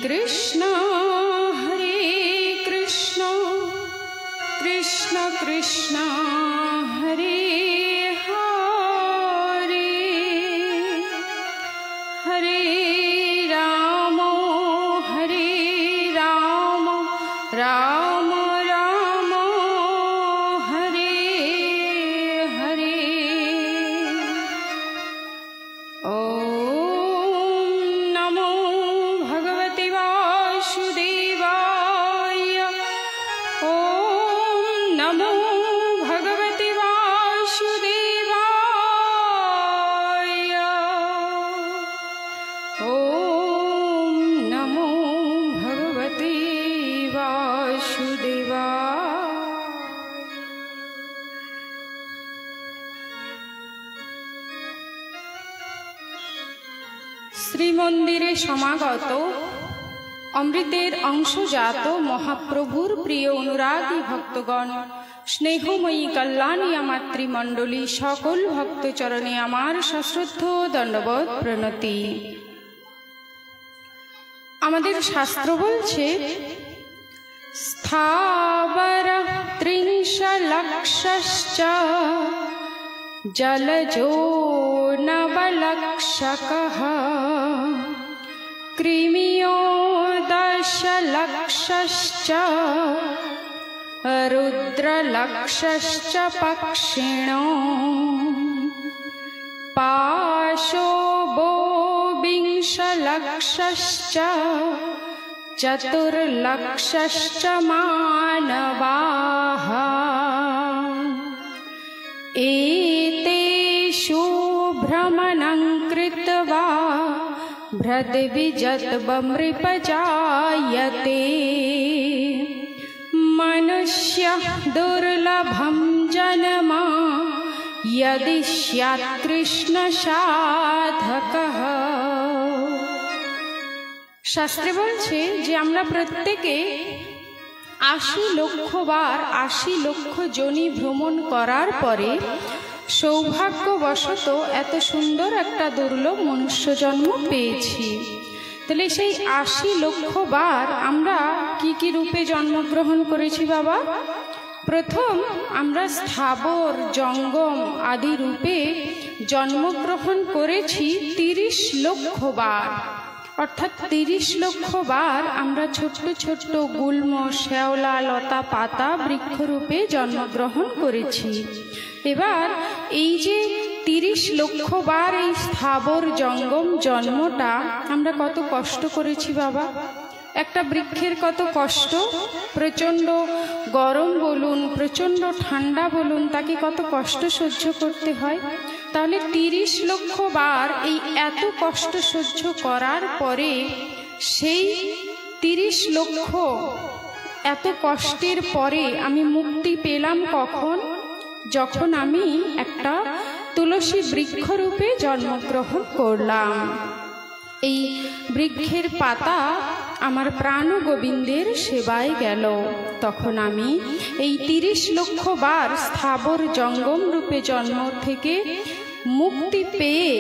कृष्ण हरे कृष्ण कृष्ण कृष्ण हरे हरे हरे राम राम राम हरे हरे। শ্রীমন্দিরে সমাগত অমৃতের অংশজাত মহাপ্রভুর প্রিয় অনুরাগী ভক্তগণ, স্নেহময়ী কল্যাণী মাতৃমণ্ডলী, সকল ভক্তচরণে আমার সশ্রদ্ধ দণ্ডবৎ প্রণতি। আমাদের শাস্ত্র বলছে, স্থাবর ত্রিংশলক্ষশ্চ জলজো নবলক্ষকঃ কৃমিयो দশলক্ষশ্চ রুদ্রলক্ষশ্চ পক্ষিণো পাশো বিংশলক্ষশ্চ চতুর্লক্ষশ্চ মানবাঃ एतेषु भ्रमणं कृत्वा भृद्विजतमृपजायते मनुष्यः दुर्लभं जन्म यदि स्यात् कृष्ण साधकः। শাস্ত্রে বলছে যে আমরা প্রত্যেকে ৮০ লক্ষ বার ৮০ লক্ষ যোনি ভ্রমণ করার পরে সৌভাগ্যবশত এত সুন্দর একটা দুর্লভ মনুষ্য জন্ম পেয়েছি। তাহলে সেই ৮০ লক্ষ বার আমরা কি কি রূপে জন্মগ্রহণ করেছি বাবা? প্রথম আমরা স্থাবর জঙ্গম আদি রূপে জন্মগ্রহণ করেছি ৩০ লক্ষ বার, অর্থাৎ ৩০ লক্ষ বার আমরা ছোট্ট ছোট্ট গুল্ম শ্যাওলা লতা পাতা বৃক্ষরূপে জন্মগ্রহণ করেছি। এবার এই যে ৩০ লক্ষ বার এই স্থাবর জঙ্গম জন্মটা আমরা কত কষ্ট করেছি বাবা। একটা বৃক্ষের কত কষ্ট, প্রচণ্ড গরম বলুন প্রচণ্ড ঠান্ডা বলুন তাকে কত কষ্ট সহ্য করতে হয়। তাহলে ৩০ লক্ষ বার এই এত কষ্ট সহ্য করার পরে সেই ৩০ লক্ষ এত কষ্টের পরে আমি মুক্তি পেলাম কখন? যখন আমি একটা তুলসী বৃক্ষরূপে জন্মগ্রহণ করলাম। এই বৃক্ষের পাতা আমার প্রাণ গোবিন্দের সেবায় গেল, তখন আমি এই ৩০ লক্ষ বার স্থাবর জঙ্গম রূপে জন্ম থেকে মুক্তি পেয়ে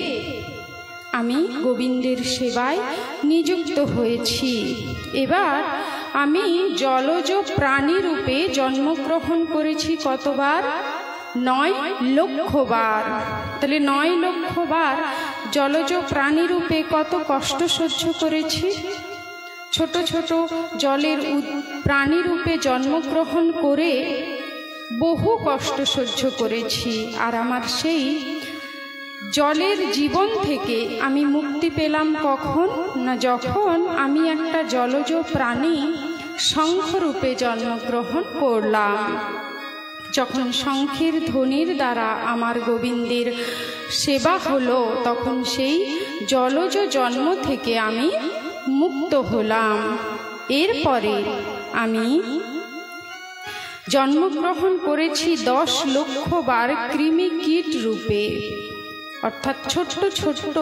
আমি গোবিন্দের সেবায় নিযুক্ত হয়েছি। এবার আমি জলজ প্রাণী রূপে জন্মগ্রহণ করেছি কতবার? ৯ লক্ষ বার। তাহলে ৯ লক্ষ বার জলজ প্রাণী রূপে কত কষ্ট সহ্য করেছি। ছোট ছোট জলের প্রাণী রূপে জন্মগ্রহণ করে বহু কষ্ট সহ্য করেছি। আর আমার সেই জলের জীবন থেকে আমি মুক্তি পেলাম কখন? না যখন আমি একটা জলজ প্রাণী শঙ্খরূপে জন্মগ্রহণ করলাম। যখন শঙ্খের ধ্বনির দ্বারা আমার গোবিন্দের সেবা হলো, তখন সেই জলজ জন্ম থেকে আমি মুক্ত হলাম। এরপরে আমি জন্মগ্রহণ করেছি ১০ লক্ষ বার কৃমি কীট রূপে, অর্থাৎ ছোট্ট ছোট্ট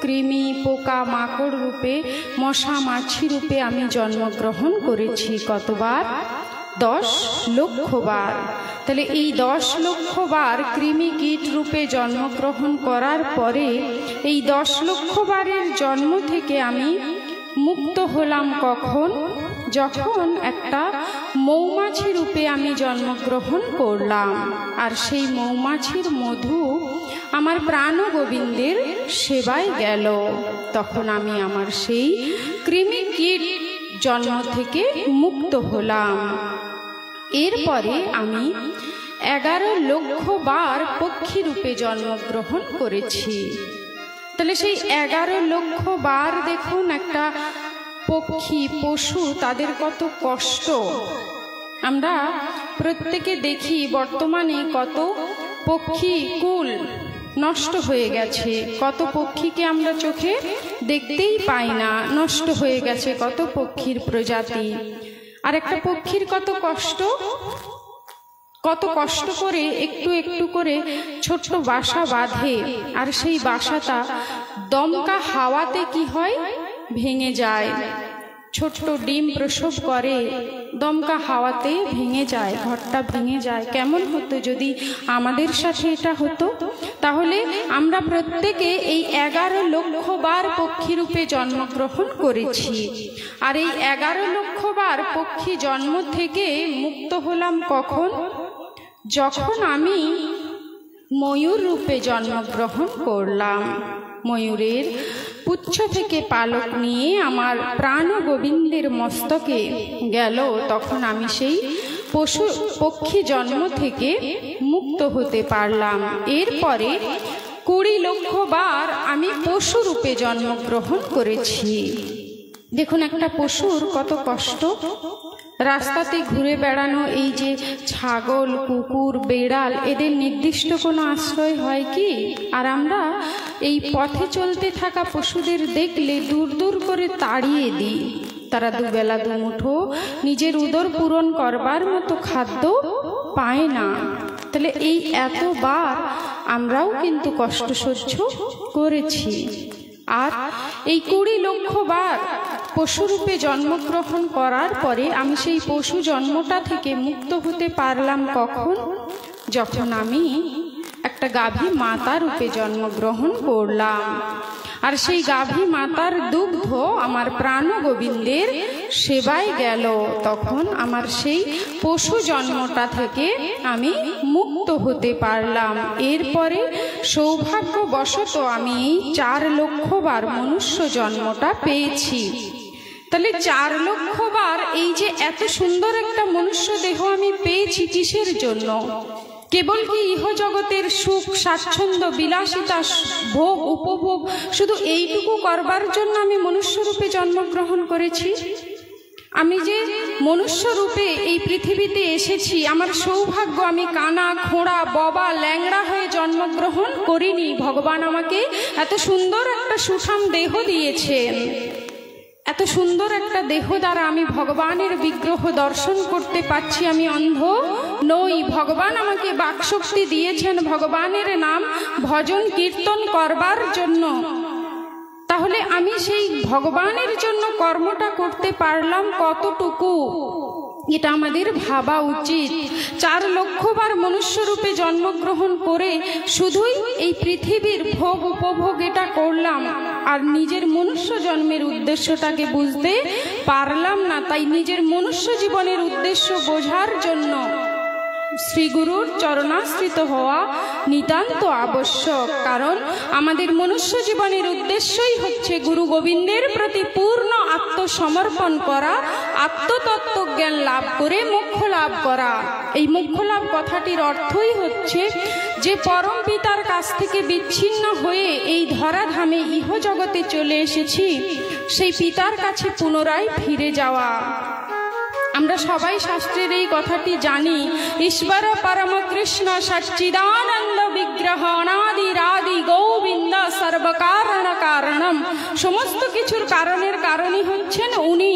কৃমি পোকা মাকড় রূপে মশা মাছি রূপে আমি জন্মগ্রহণ করেছি কতবার? ১০ লক্ষ বার। তাহলে এই ১০ লক্ষ বার কৃমি কীট রূপে জন্মগ্রহণ করার পরে এই ১০ লক্ষ বারের জন্ম থেকে আমি মুক্ত হলাম কখন? যখন একটা মৌমাছি রূপে আমি জন্মগ্রহণ করলাম, আর সেই মৌমাছির মধু আমার প্রাণ গোবিন্দের সেবায় গেল। তখন আমি আমার সেই কৃমি কীট জন্ম থেকে মুক্ত হলাম। এরপরে আমি 11 লক্ষ বার পক্ষী রূপে জন্মগ্রহণ করেছি। তাহলে সেই 11 লক্ষ বার দেখুন, একটা পক্ষী পশু তাদের কত কষ্ট। আমরা প্রত্যেকে দেখি বর্তমানে কত পক্ষী কুল নষ্ট হয়ে গেছে, কত পক্ষীকে আমরা চোখে দেখতেই পাই না, নষ্ট হয়ে গেছে কত পক্ষীর প্রজাতি। আর একটা পক্ষীর কত কষ্ট, কত কষ্ট করে একটু একটু করে ছোট্ট বাসা বাঁধে, আর সেই বাসাটা দমকা হাওয়াতে কি হয়, ভেঙে যায়। ছোট্ট ডিম প্রসব করে, দমকা হাওয়াতে ভেঙে যায়, ঘরটা ভেঙে যায়। কেমন হতো যদি আমাদের সাথে এটা হতো? তাহলে আমরা প্রত্যেকে এই 11 লক্ষ বার পক্ষী রূপে জন্মগ্রহণ করেছি। আর এই 11 লক্ষ বার পক্ষী জন্ম থেকে মুক্ত হলাম কখন? যখন আমি ময়ূর রূপে জন্মগ্রহণ করলাম। ময়ূরের পুচ্ছ থেকে পালক নিয়ে আমার প্রাণ গোবিন্দের মস্তকে গেল, তখন আমি সেই পক্ষী জন্ম থেকে মুক্ত হতে পারলাম। এরপরে 20 লক্ষ বার আমি পশু রূপে জন্মগ্রহণ করেছি। দেখুন একটা পশুর কত কষ্ট, রাস্তাতে ঘুরে বেড়ানো। এই যে ছাগল, কুকুর, বেড়াল, এদের নির্দিষ্ট কোনো আশ্রয় হয় কি? আর আমরা এই পথে চলতে থাকা পশুদের দেখলে দূর দূর করে তাড়িয়ে দিই। তারা দুবেলা দুমুঠো নিজের উদর পূরণ করবার মতো খাদ্য পায় না। তাহলে এই এতবার আমরাও কিন্তু কষ্ট সহ্য করেছি। আর এই 20 লক্ষ বার পশুরূপে জন্মগ্রহণ করার পরে আমি সেই পশু জন্মটা থেকে মুক্ত হতে পারলাম কখন? যখন আমি একটা গাভী মাতা রূপে জন্মগ্রহণ করলাম। আর সেই গাভী মাতার দুগ্ধ আমার প্রাণ গোবিন্দের সেবায় গেল, তখন আমার সেই পশু জন্মটা থেকে আমি মুক্ত হতে পারলাম। এরপরে সৌভাগ্যবশত আমি এই 4 লক্ষ বার মনুষ্য জন্মটা পেয়েছি। তাহলে 4 লক্ষ বার এই যে এত সুন্দর একটা মনুষ্য দেহ আমি পেয়েছি কিসের জন্য? কেবল কি ইহজগতের সুখ, স্বাচ্ছন্দ্য, বিলাসিতা, ভোগ, উপভোগ শুধু এইটুকু করবার জন্য আমি মনুষ্য রূপে জন্মগ্রহণ করেছি? আমি যে মনুষ্য রূপে এই পৃথিবীতে এসেছি, আমার সৌভাগ্য। আমি কানা, খোঁড়া, ববা, ল্যাংড়া হয়ে জন্মগ্রহণ করিনি। ভগবান আমাকে এত সুন্দর একটা সুঠাম দেহ দিয়েছেন। এত সুন্দর একটা দেহ দ্বারা আমি ভগবানের বিগ্রহ দর্শন করতে পাচ্ছি। আমি অন্ধ নই। ভগবান আমাকে বাকশক্তি দিয়েছেন ভগবানের নাম ভজন কীর্তন করবার জন্য। তাহলে আমি সেই ভগবানের জন্য কর্মটা করতে পারলাম কতটুকু, এটা আমাদের ভাবা উচিত। 4 লক্ষ বার মনুষ্য রূপে জন্মগ্রহণ করে শুধুই এই পৃথিবীর ভোগ উপভোগ এটা করলাম, আর নিজের মনুষ্য জন্মের উদ্দেশ্যটাকে বুঝতে পারলাম না। তাই নিজের মনুষ্য জীবনের উদ্দেশ্য বোঝার জন্য শ্রীগুরুর চরণাশ্রিত হওয়া নিতান্ত আবশ্যক। কারণ আমাদের মনুষ্য জীবনের উদ্দেশ্যই হচ্ছে গুরু গোবিন্দের প্রতি পূর্ণ আত্মসমর্পণ করা, আত্মতত্ত্ব জ্ঞান লাভ করে মোক্ষ লাভ করা। এই মোক্ষ লাভ কথাটির অর্থই হচ্ছে যে পরম পিতার কাছ থেকে বিচ্ছিন্ন হয়ে এই ধরাধামে ইহজগতে চলে এসেছি, সেই পিতার কাছে পুনরায় ফিরে যাওয়া। আমরা সবাই শাস্ত্রের এই কথাটি জানি। ঈশ্বর পরম কৃষ্ণ সচ্চিদানন্দ বিগ্রহ অনাদিরাদি গোবিন্দ সর্বকারণ কারণম। সমস্ত কিছুর কারণের কারণই হচ্ছেন উনি,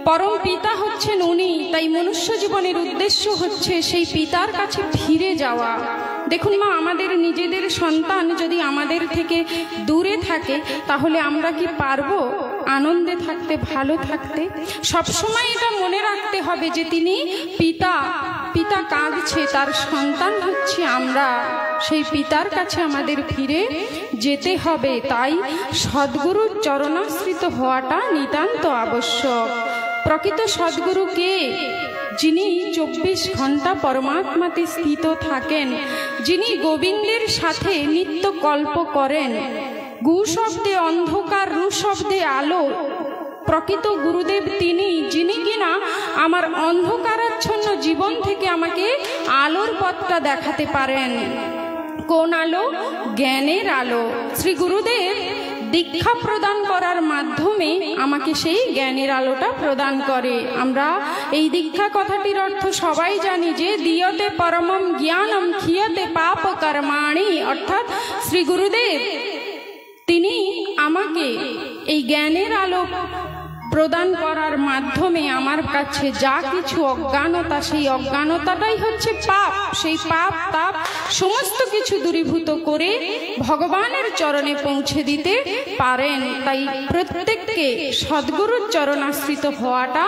পরম পিতা হচ্ছেন উনি। তাই মনুষ্য জীবনের উদ্দেশ্য হচ্ছে সেই পিতার কাছে ফিরে যাওয়া। দেখুন মা, আমাদের নিজেদের সন্তান যদি আমাদের থেকে দূরে থাকে, তাহলে আমরা কি পারবো আনন্দে থাকতে, ভালো থাকতে? সবসময় এটা মনে রাখতে হবে যে তিনি পিতা, পিতা কাঁদছে, তার সন্তান হচ্ছে আমরা। সেই পিতার কাছে আমাদের ফিরে যেতে হবে, তাই সদ্গুরুর চরণাশ্রিত হওয়াটা নিতান্ত আবশ্যক। প্রকৃত সদ্গুরু কে? যিনি 24 ঘন্টা পরমাত্মাতে স্থিত থাকেন, যিনি গোবিন্দের সাথে নিত্য কল্প করেন। গু শব্দে অন্ধকার, রু শব্দে আলো। প্রকৃত গুরুদেব তিনি, যিনি কিনা আমার অন্ধকারাচ্ছন্ন জীবন থেকে আমাকে আলোর পথটা দেখাতে পারেন। কোন আলো? জ্ঞানের আলো। শ্রী গুরুদেব দীক্ষা প্রদান করার মাধ্যমে আমাকে সেই জ্ঞানের আলোটা প্রদান করে। আমরা এই দীক্ষা কথাটির অর্থ সবাই জানি যে দিয়তে পরমম জ্ঞানম ক্ষীয়তে পাপ কর্মাণি, অর্থাৎ শ্রী গুরুদেব তিনি আমাকে এই জ্ঞানের আলো প্রদান করার মাধ্যমে আমার কাছে যা কিছু অজ্ঞানতা, সেই অজ্ঞানতাটাই হচ্ছে পাপ, সেই পাপ তাপ সমস্ত কিছু দূরীভূত করে ভগবানের চরণে পৌঁছে দিতে পারেন। তাই প্রত্যেককে সদ্গুরুর চরণাশ্রিত হওয়াটা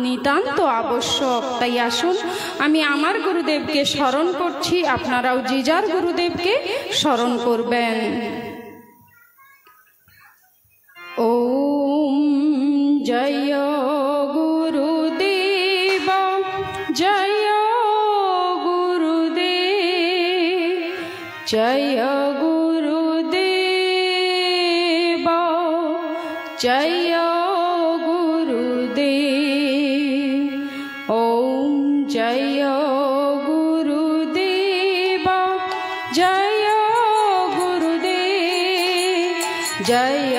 নিতান্ত আবশ্যক। তাই আসুন, আমি আমার গুরুদেবকে স্মরণ করছি, আপনারাও যে যার গুরুদেবকে স্মরণ করবেন। ওম জয় গুরুদেব, জয় গুরুদেব, জয় গুরুদেব, জয় গুরুদেব। ওম জয় গুরুদেব, জয় গুরুদেব, জয়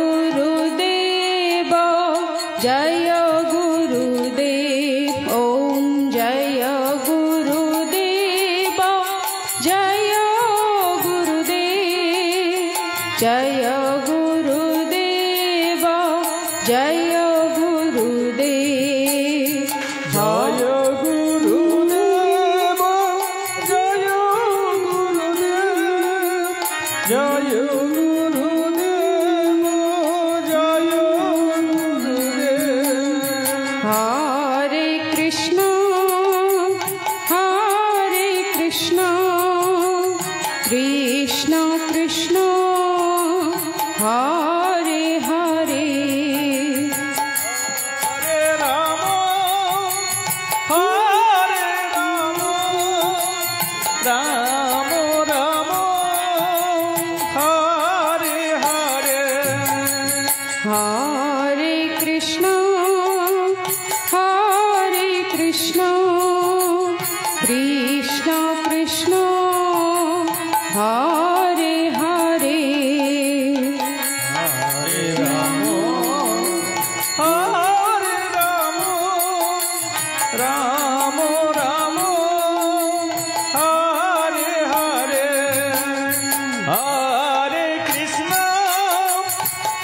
গুরুদেব, জয় গুরুদেব। ওম জয় গুরুদেব, জয় গুরুদেব, জয় গুরুদেব, জয় গুরুদেব। জয় গুরুদেব, জয় গুরুদেব, জয় গুরুদেব, জয় গুরুদেব। হরে কৃষ্ণ, হরে কৃষ্ণ, কৃষ্ণ কৃষ্ণ, হরে হরে। হরে রাম, হরে রাম, রাম রাম, হরে হরে। হরে কৃষ্ণ, হরে কৃষ্ণ, কৃষ্ণ কৃষ্ণ, হরে হরে। হরে রাম, হরে রাম, রাম রাম, হরে হরে। হরে কৃষ্ণ,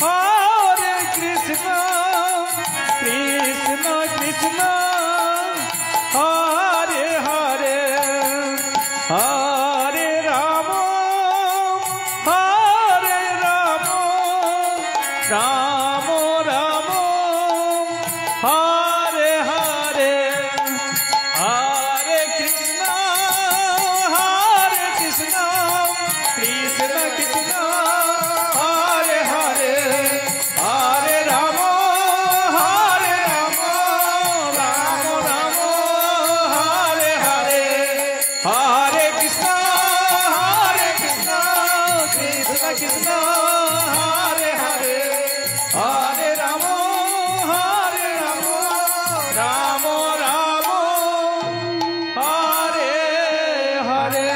হরে কৃষ্ণ, কৃষ্ণ কৃষ্ণ, হরে হরে। হরে রাম, হরে রাম, রাম রাম, হরে হরে। হরে কৃষ্ণ, হরে কৃষ্ণ, কৃষ্ণ কৃষ্ণ, হরে হরে। হরে রাম, হরে রাম, রাম রাম, হরে হরে। হরে কৃষ্ণ, হরে কৃষ্ণ, কৃষ্ণ কৃষ্ণ, হরে হরে। হরে রাম, হরে রাম, রাম রাম, হরে হরে।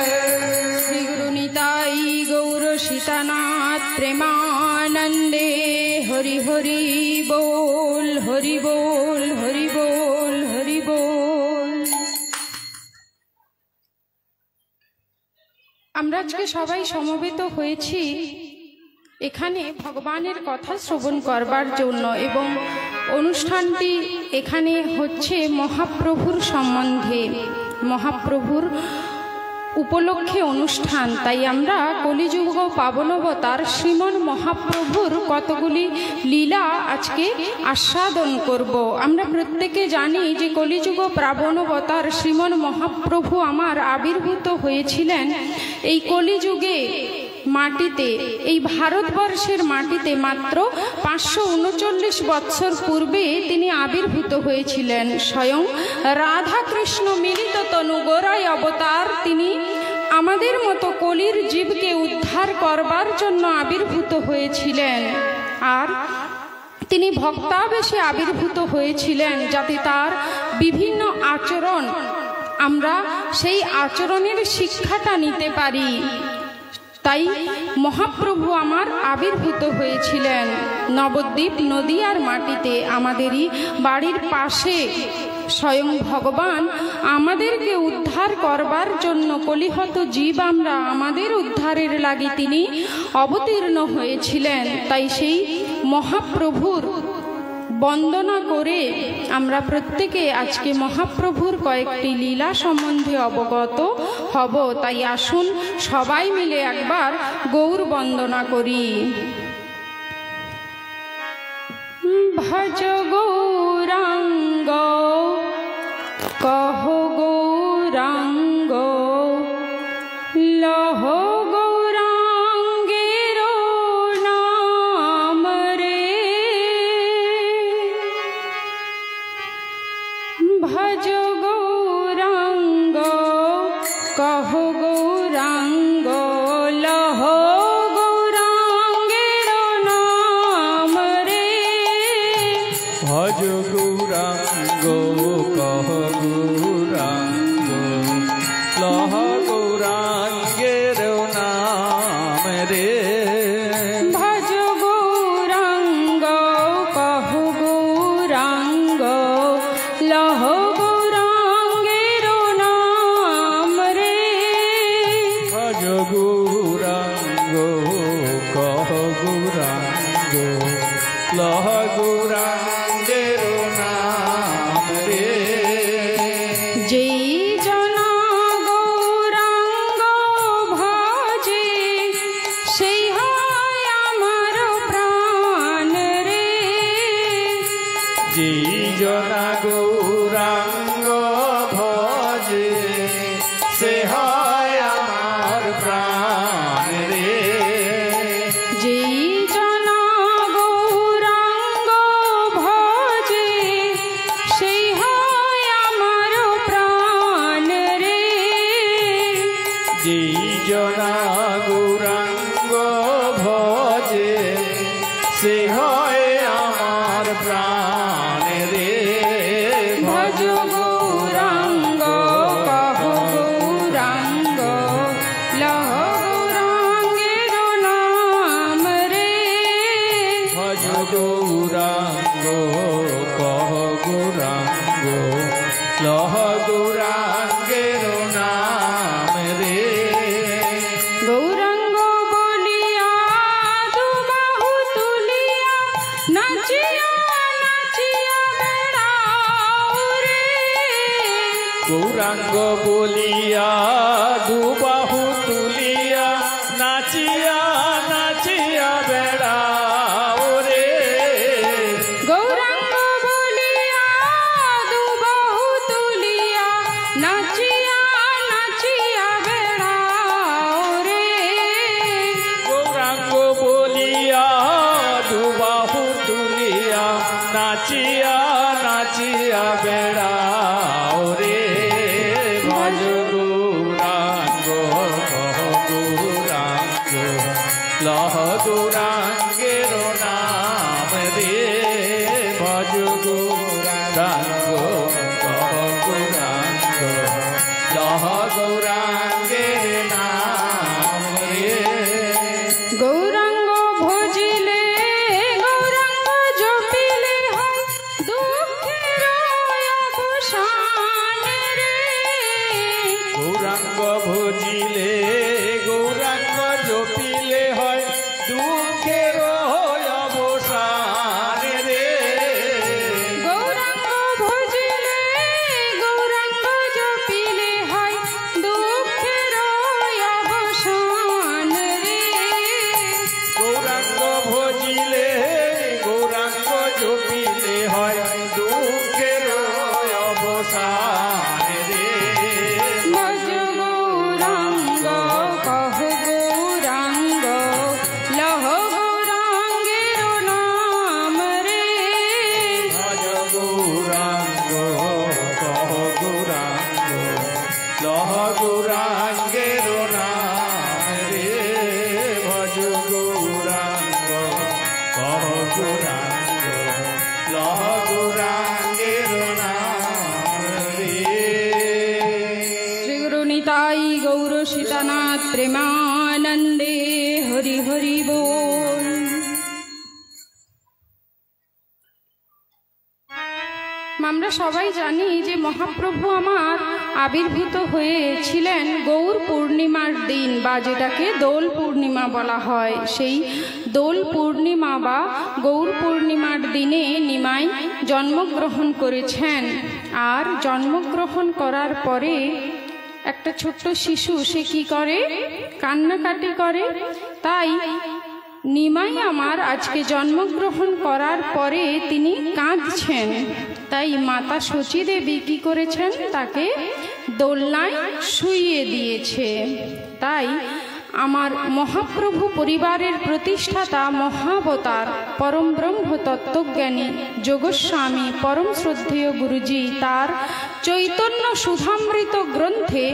শ্রী গুরু নিতাই গৌর সীতানাথ প্রেমানন্দে। হরি হরি বল, হরি বল, হরি বল, হরি বল। আমরা আজকে সবাই সমবেত হয়েছি এখানে ভগবানের কথা শ্রবণ করবার জন্য, এবং অনুষ্ঠানটি এখানে হচ্ছে মহাপ্রভুর সম্বন্ধে, মহাপ্রভুর উপলক্ষে অনুষ্ঠান। তাই আমরা কলিযুগ পাবনবতার শ্রীমন মহাপ্রভুর কতগুলি লীলা আজকে আস্বাদন করব। আমরা প্রত্যেকে জানি যে কলিযুগ পাবনবতার শ্রীমন মহাপ্রভু আমার আবির্ভূত হয়েছিলেন এই কলিযুগে মাটিতে, এই ভারতবর্ষের মাটিতে মাত্র 539 বৎসর পূর্বে তিনি আবির্ভূত হয়েছিলেন। স্বয়ং রাধাকৃষ্ণ মিলিত তনু গোড়ায় অবতার তিনি আমাদের মতো কলির জীবকে উদ্ধার করবার জন্য আবির্ভূত হয়েছিলেন। আর তিনি ভক্তাবেশে আবির্ভূত হয়েছিলেন যাতে তার বিভিন্ন আচরণ, আমরা সেই আচরণের শিক্ষাটা নিতে পারি। তাই মহাপ্রভু আমার আবির্ভূত হয়েছিলেন নবদ্বীপ নদীয়ার মাটিতে, আমাদেরই বাড়ির পাশে। স্বয়ং ভগবান আমাদেরকে উদ্ধার করবার জন্য, কলিহত জীব আমরা, আমাদের উদ্ধারের লাগি তিনি অবতীর্ণ হয়েছিলেন। তাই সেই মহাপ্রভুর বন্দনা করে আমরা প্রত্যেকে আজকে মহাপ্রভুর কয়েকটি লীলা সম্বন্ধে অবগত হব। তাই আসুন সবাই মিলে একবার গৌর বন্দনা করি। ভজ গৌরাঙ্গ কহ গৌরাঙ্গ লহ গৌরাঙ্গের নাম রে। ভজ গৌরাঙ্গ কহ গৌরাঙ্গ লহ গৌরাঙ্গের নাম রে। ভজ গৌরাঙ্গ কহ গৌরাঙ্গ লহ গৌরাঙ্গের নাম রে। ভজ গৌরাঙ্গ কহ গৌরাঙ্গ লহ গৌরাঙ্গের নাম রে। ভজ গৌরাঙ্গ কহ গৌরাঙ্গ লহ গৌরাঙ্গের নাম রে। যেই জনা গৌরাঙ্গ ভজে সেই হয় আমার প্রাণ রে। যেই জনা গৌরাঙ্গ ভজে সে হয় আমার প্রাণ রে। যেই জনা গৌরাঙ্গ ভজে সেই হয় আমার প্রাণ রে। যেই জনা গৌরাঙ্গ ভজে সে হয় আমার প্রাণ রে। ভজ গৌরাঙ্গ কহ গৌরাঙ্গ লহ গৌরাঙ্গের নাম রে। ভজ গৌরাঙ্গ কহ গৌরাঙ্গ লহ গৌরাঙ্গের নাম রে। গৌরাঙ্গ বলিয়া দুবাহু তুলিয়া নাচিয়া নাচিয়া বেড়াও রে। গৌরাঙ্গ বলিয়া দুবাহু তুলিয়া নাচিয়া নাচিয়া বেড়াও রে। গৌরাঙ্গ বলিয়া দুবাহু তুলিয়া নাচিয়া নাচিয়া বেড়াও রে। গৌরাঙ্গ বলিয়া দুবাহু তুলিয়া নাচিয়া নাচিয়া বেড়াও রে। ভজ গৌরাঙ্গ কহ গৌরাঙ্গ লহ গৌরাঙ্গের নাম রে। ভজ গৌরাঙ্গ কহ গৌরাঙ্গ লহ গৌরাঙ্গের নাম রে। গৌরাঙ্গ ভজিলে গৌরাঙ্গ জপিলে হয় দুঃখের অবসান রে। গৌরাঙ্গ ভজিলে গৌরাঙ্গ জপিলে হয় দুঃখের অবসান রে। গৌরাঙ্গ ভজিলে গৌরাঙ্গ জপিলে হয় দুঃখের গৌরাঙ্গের নাম রে। শ্রী গুরু নিতাই গৌর সীতানাথ প্রেমানন্দে হরি হরি বল। আমরা সবাই জানি যে মহাপ্রভু আমার আবির্ভূত হয়েছিলেন গৌর পূর্ণিমার দিন, বা যেটাকে দোল পূর্ণিমা বলা হয়। সেই দোল পূর্ণিমা বা গৌর পূর্ণিমার দিনে নিমাই জন্মগ্রহণ করেছেন। আর জন্মগ্রহণ করার পরে একটা ছোট্ট শিশু সে কি করে? কান্নাকাটি করে। তাই নিমাই আমার আজকে জন্মগ্রহণ করার পরে তিনি কাঁদছেন। তাই মাতা সচী দেবী কি করেছেন? তাকে দোলনায় শুইয়ে দিয়েছে। তাই আমার মহাপ্রভু পরিবারের প্রতিষ্ঠাতা মহাবতার পরম ব্রহ্ম তত্ত্বজ্ঞানী যোগস্বামী পরম শ্রদ্ধেয় গুরুজি তার চৈতন্য সুধামৃত গ্রন্থে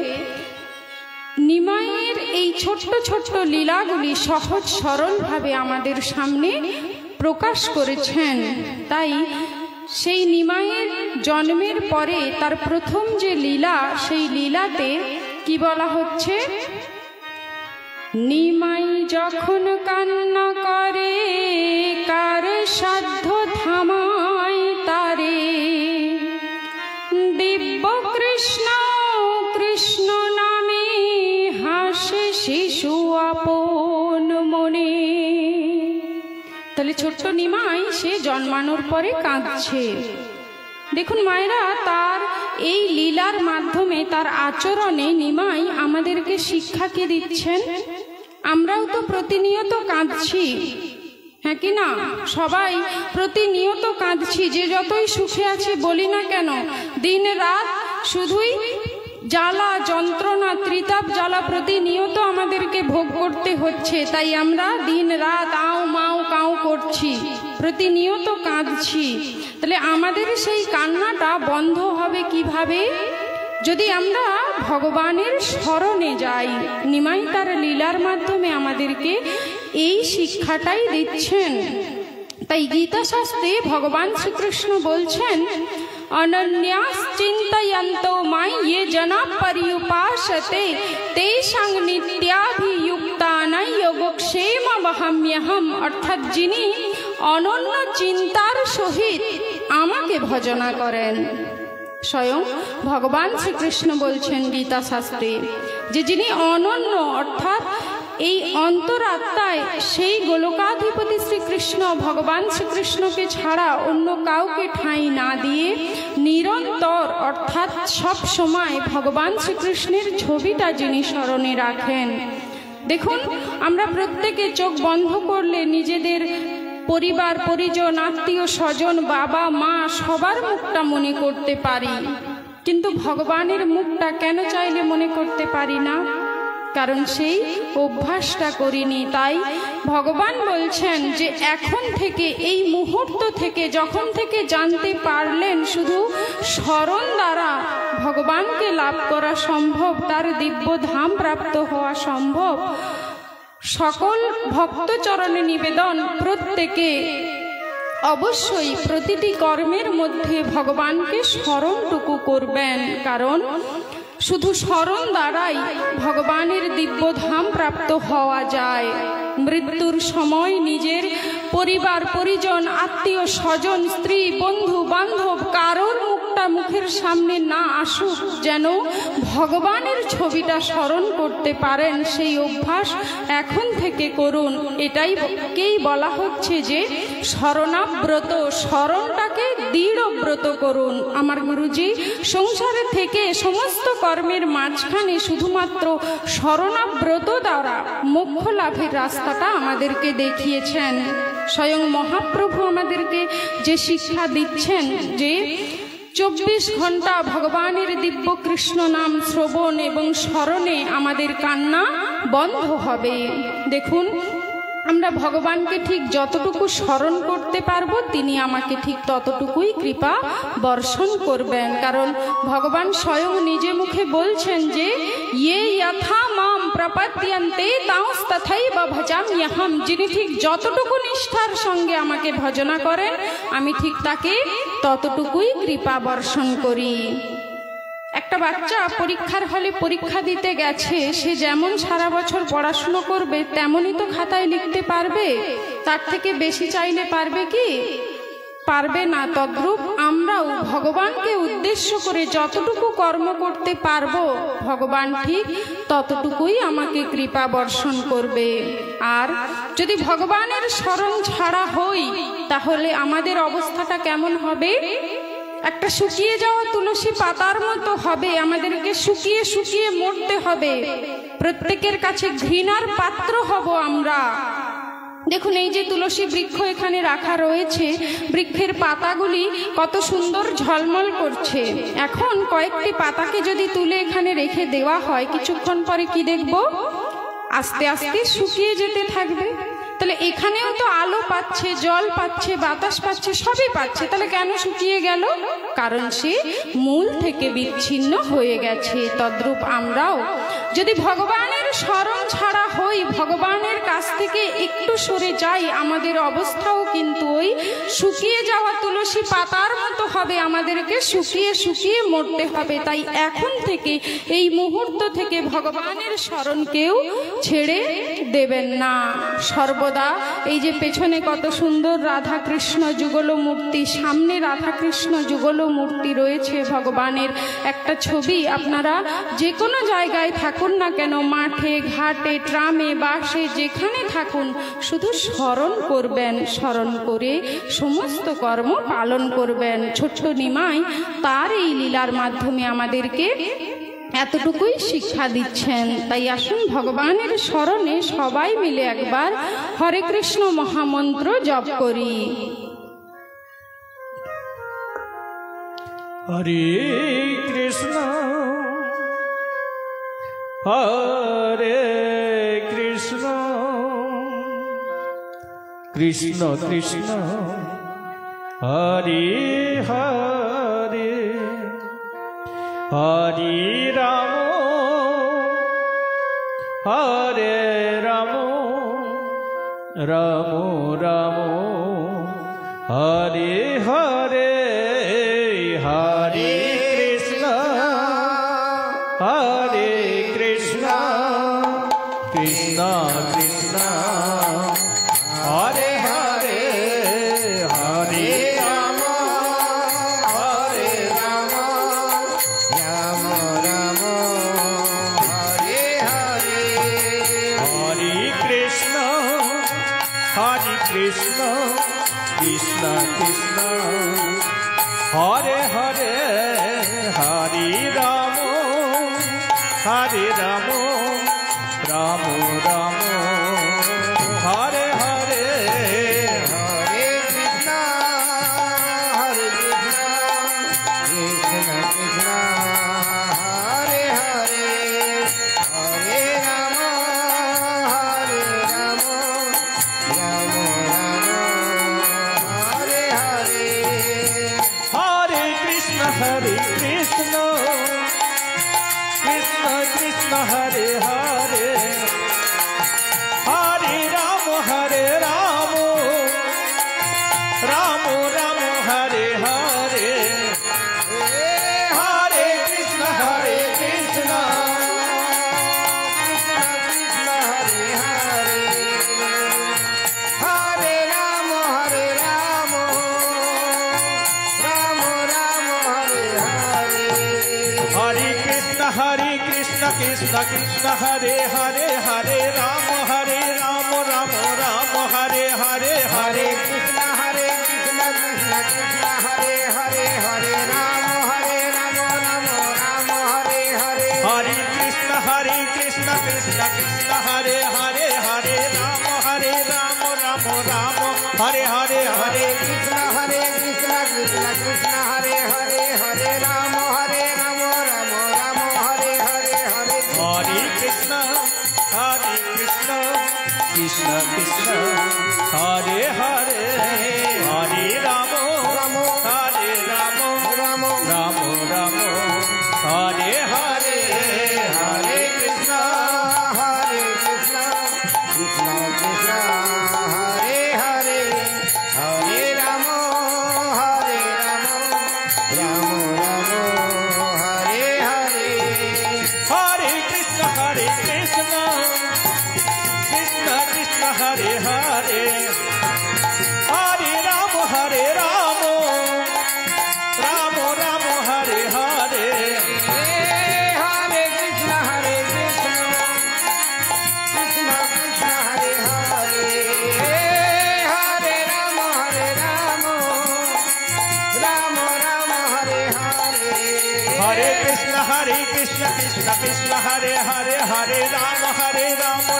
নিমাইয়ের এই ছোট্ট ছোট্ট লীলাগুলি সহজ সরলভাবে আমাদের সামনে প্রকাশ করেছেন। তাই সেই নিমাইয়ের জন্মের পরে তার প্রথম যে লীলা, সেই লীলাতে কি বলা হচ্ছে? নিমাই যখন কান্না করে কার সাধ্য থামায় তারে, দিব্য কৃষ্ণ কৃষ্ণ নামে হাসে শিশু আপন মনে। তাহলে ছোট্ট নিমাই সে জন্মানোর পরে কাঁদছে। দেখুন মায়েরা, তার এই লীলার মাধ্যমে তার আচরণে নিমাই আমাদেরকে শিক্ষা কি দিচ্ছেন? আমরাও তো প্রতিনিয়ত কাঁদছি, হ্যাঁ কি না? সবাই প্রতিনিয়ত কাঁদছি। যে যতই সুখে আছি বলি না কেন, দিন রাত শুধুই জ্বালা যন্ত্রণা ত্রিতাপ জ্বালা প্রতিনিয়ত আমাদেরকে ভোগ করতে হচ্ছে। তাই আমরা দিন রাত আও মাও কাও করছি, প্রতিনিয়ত কাঁদছি। তাহলে আমাদের সেই কান্নাটা বন্ধ হবে কিভাবে? যদি আমরা ভগবানের শরণে যাই। নিমাই তার লীলার মাধ্যমে আমাদেরকে এই শিক্ষাটাই দিচ্ছেন। তাই গীতা শাস্ত্রে ভগবান শ্রীকৃষ্ণ বলছেন, অনন্যাস চিন্তয়ন্তো মাই ये जना पर्युपासते तेषां नित्याभियुक्तानां योगक्षेममहम्यहम्। অর্থাৎ যিনি অনন্য চিন্তার সহিত আমাকে ভজনা করেন। স্বয়ং ভগবান শ্রীকৃষ্ণ বলছেন গীতা শাস্ত্রে যে যিনি অনন্য, অর্থাৎ এই অন্তরাত্মায় সেই গোলকাধিপতি শ্রীকৃষ্ণ ভগবান শ্রীকৃষ্ণকে ছাড়া অন্য কাউকে ঠাঁই না দিয়ে নিরন্তর, অর্থাৎ সব সময় ভগবান শ্রীকৃষ্ণের ছবিটা যিনি স্মরণে রাখেন। দেখুন, আমরা প্রত্যেকে চোখ বন্ধ করলে নিজেদের পরিবার পরিজন আত্মীয় স্বজন বাবা মা সবার মুখটা মনে করতে পারি, কিন্তু ভগবানের মুখটা কেন চাইলে মনে করতে পারি না? কারণ সেই অভ্যাসটা করিনি। তাই ভগবান বলছেন যে এখন থেকে, এই মুহূর্ত থেকে, যখন থেকে জানতে পারলেন শুধু স্মরণ দ্বারা ভগবানকে লাভ করা সম্ভব, তার দিব্য ধাম প্রাপ্ত হওয়া সম্ভব, সকল ভক্ত চরণে নিবেদন প্রত্যেকে অবশ্যই প্রতিটি কর্মের মধ্যে ভগবানকে স্মরণটুকু করবেন। কারণ শুধু স্মরণ দ্বারাই ভগবানের দিব্য ধাম প্রাপ্ত হওয়া যায়। মৃত্যুর সময় নিজের পরিবার পরিজন আত্মীয় স্বজন স্ত্রী বন্ধু বান্ধব কারোর মুখটা মুখের সামনে না আসুক, যেন ভগবানের ছবিটা স্মরণ করতে পারেন, সেই অভ্যাস এখন থেকে করুন। এটাইকেই বলা হচ্ছে যে শরণাব্রত, স্মরণটাকে দৃঢ়ব্রত করুন। আমার গুরুজি সংসারে থেকে সমস্ত কর্মের মাঝখানে শুধুমাত্র শরণাব্রত দ্বারা মোক্ষ লাভের রাস্তাটা আমাদেরকে দেখিয়েছেন। স্বয়ং মহাপ্রভু আমাদেরকে যে শিক্ষা দিচ্ছেন যে 24 ঘন্টা ভগবানের দিব্য কৃষ্ণ নাম শ্রবণ এবং স্মরণে আমাদের কান্না বন্ধ হবে। দেখুন, আমরা ভগবানকে ঠিক যতটুকু স্মরণ করতে পারবো তিনি আমাকে ঠিক ততটুকুই কৃপা বর্ষণ করবেন। কারণ ভগবান স্বয়ং নিজে মুখে বলছেন যে ইয়ে যথা মাম প্রপদ্যন্তে তাংস্তথৈব ভজাম্যহম। যিনি ঠিক যতটুকু নিষ্ঠার সঙ্গে আমাকে ভজনা করেন আমি ঠিক তাকে ততটুকুই কৃপা বর্ষণ করি। একটা বাচ্চা পরীক্ষার হলে পরীক্ষা দিতে গেছে, সে যেমন সারা বছর পড়াশুনো করবে তেমনই তো খাতায় লিখতে পারবে, তার থেকে বেশি চাইলে পারবে কি? পারবে না। তদ্রূপ আমরাও ভগবানকে উদ্দেশ্য করে যতটুকু কর্ম করতে পারবো ভগবান ঠিক ততটুকুই আমাকে কৃপা বর্ষণ করবে। আর যদি ভগবানের শরণ ছাড়া হই তাহলে আমাদের অবস্থাটা কেমন হবে? একটা শুকিয়ে যাওয়া তুলসী পাতার মতো হবে। আমাদেরকে শুকিয়ে শুকিয়ে মরতে হবে, প্রত্যেকের কাছে ঘৃণার পাত্র হব আমরা। দেখুন, এই যে তুলসী বৃক্ষ এখানে রাখা রয়েছে, বৃক্ষের পাতাগুলি কত সুন্দর ঝলমল করছে। এখন কয়েকটি পাতাকে যদি তুলে এখানে রেখে দেওয়া হয়, কিছুক্ষণ পরে কি দেখব? আস্তে আস্তে শুকিয়ে যেতে থাকবে। তাহলে এখানেও তো আলো পাচ্ছে, জল পাচ্ছে, বাতাস পাচ্ছে, সবই পাচ্ছে, তাহলে কেন শুকিয়ে গেল? কারণ সে মূল থেকে বিচ্ছিন্ন হয়ে গেছে। তদ্রূপ আমরাও যদি ভগবানের শরণ ছাড়া হই, ভগবানের কাছ থেকে একটু সরে যাই, আমাদের অবস্থাও কিন্তু ওই শুকিয়ে যাওয়া তুলসী পাতার মতো হবে। আমাদেরকে শুকিয়ে শুকিয়ে মরতে হবে। তাই এখন থেকে, এই মুহূর্ত থেকে ভগবানের শরণ কেউ ছেড়ে দেবেন না। সর্বদা এই যে পেছনে কত সুন্দর রাধা কৃষ্ণ যুগল মূর্তি, সামনে রাধা কৃষ্ণ যুগল মূর্তি রয়েছে ভগবানের একটা ছবি। আপনারা যে কোনো জায়গায় থাকুন না কেন, মাঠে ঘাটে ট্রামে বাসে যেখানে থাকুন, শুধু স্মরণ করবেন, স্মরণ করে সমস্ত কর্ম পালন করবেন। ছোট্ট নিমাই তার এই লীলার মাধ্যমে আমাদেরকে এতটুকুই শিক্ষা দিচ্ছেন। তাই আসুন ভগবানের শরণে সবাই মিলে একবার হরে কৃষ্ণ মহামন্ত্র জপ করি। হরে কৃষ্ণ হরে কৃষ্ণ কৃষ্ণ কৃষ্ণ হরে হরে হরে রাম হরে রাম রাম রাম হরে হরে হরে কৃষ্ণ হরে কৃষ্ণ কৃষ্ণ কৃষ্ণ হরে হরে হরে রাম হরে রাম রাম রাম হরে হরে হরে কৃষ্ণ কৃষ্ণ কৃষ্ণ কৃষ্ণ হরে হরে হরে রাম রাম রাম হরে হরে হরে কৃষ্ণ কৃষ্ণ কৃষ্ণ হরে হরে হরে রাম রাম রাম হরে হরে হরে কৃষ্ণ কৃষ্ণ কৃষ্ণ হরে হরে হরে রাম রাম রাম হরে হরে হরে কৃষ্ণ কৃষ্ণ কৃষ্ণ হরে হরে হরে রাম রাম রাম হরে হরে হরে কৃষ্ণ কৃষ্ণ কৃষ্ণ হরে হরে হরে রাম রাম রাম হরে হরে হরে কৃষ্ণ কৃষ্ণ কৃষ্ণ হরে হরে হরে রাম রাম রাম হরে হরে হরে কৃষ্ণ কৃষ্ণ কৃষ্ণ হরে হরে হরে রাম রাম রাম হরে হরে হরে কৃষ্ণ কৃষ্ণ কৃষ্ণ হরে হরে হরে রাম রাম রাম হরে হরে হরে হরে কৃষ্ণ কৃষ্ণ কৃষ্ণ হরে হরে হরে রাম হরে রাম রাম রাম হরে হরে হরে কৃষ্ণ हरे हरे हरे राम राम राम हरे हरे हरे कृष्ण कृष्ण कृष्ण हरे हरे हरे राम राम राम हरे हरे हरे कृष्ण कृष्ण कृष्ण हरे हरे हरे राम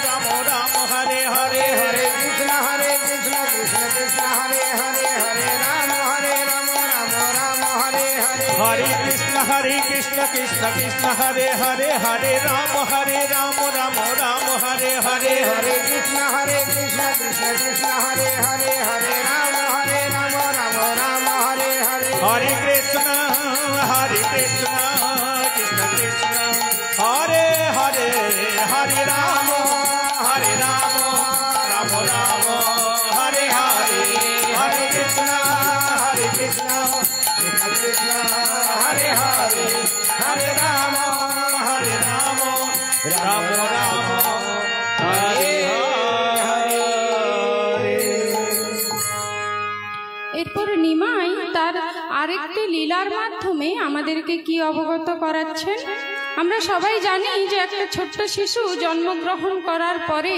राम राम हरे हरे हरे कृष्ण कृष्ण कृष्ण हरे हरे हरे राम राम हरे हरे हरे कृष्ण कृष्ण कृष्ण हरे हरे हरे राम राम हरे हरे हरे कृष्ण कृष्ण कृष्ण हरे हरे हरे राम राम हरे हरे हरे कृष्ण कृष्ण कृष्ण हरे हरे हरे राम राम राम हरे हरे हरे कृष्ण कृष्ण कृष्ण हरे हरे हरे राम राम राम हरे हरे। এরপর নিমাই তার আরেকটি লীলার মাধ্যমে আমাদেরকে কি অবগত করাচ্ছেন। আমরা সবাই জানি যে একটা ছোট্ট শিশু জন্মগ্রহণ করার পরে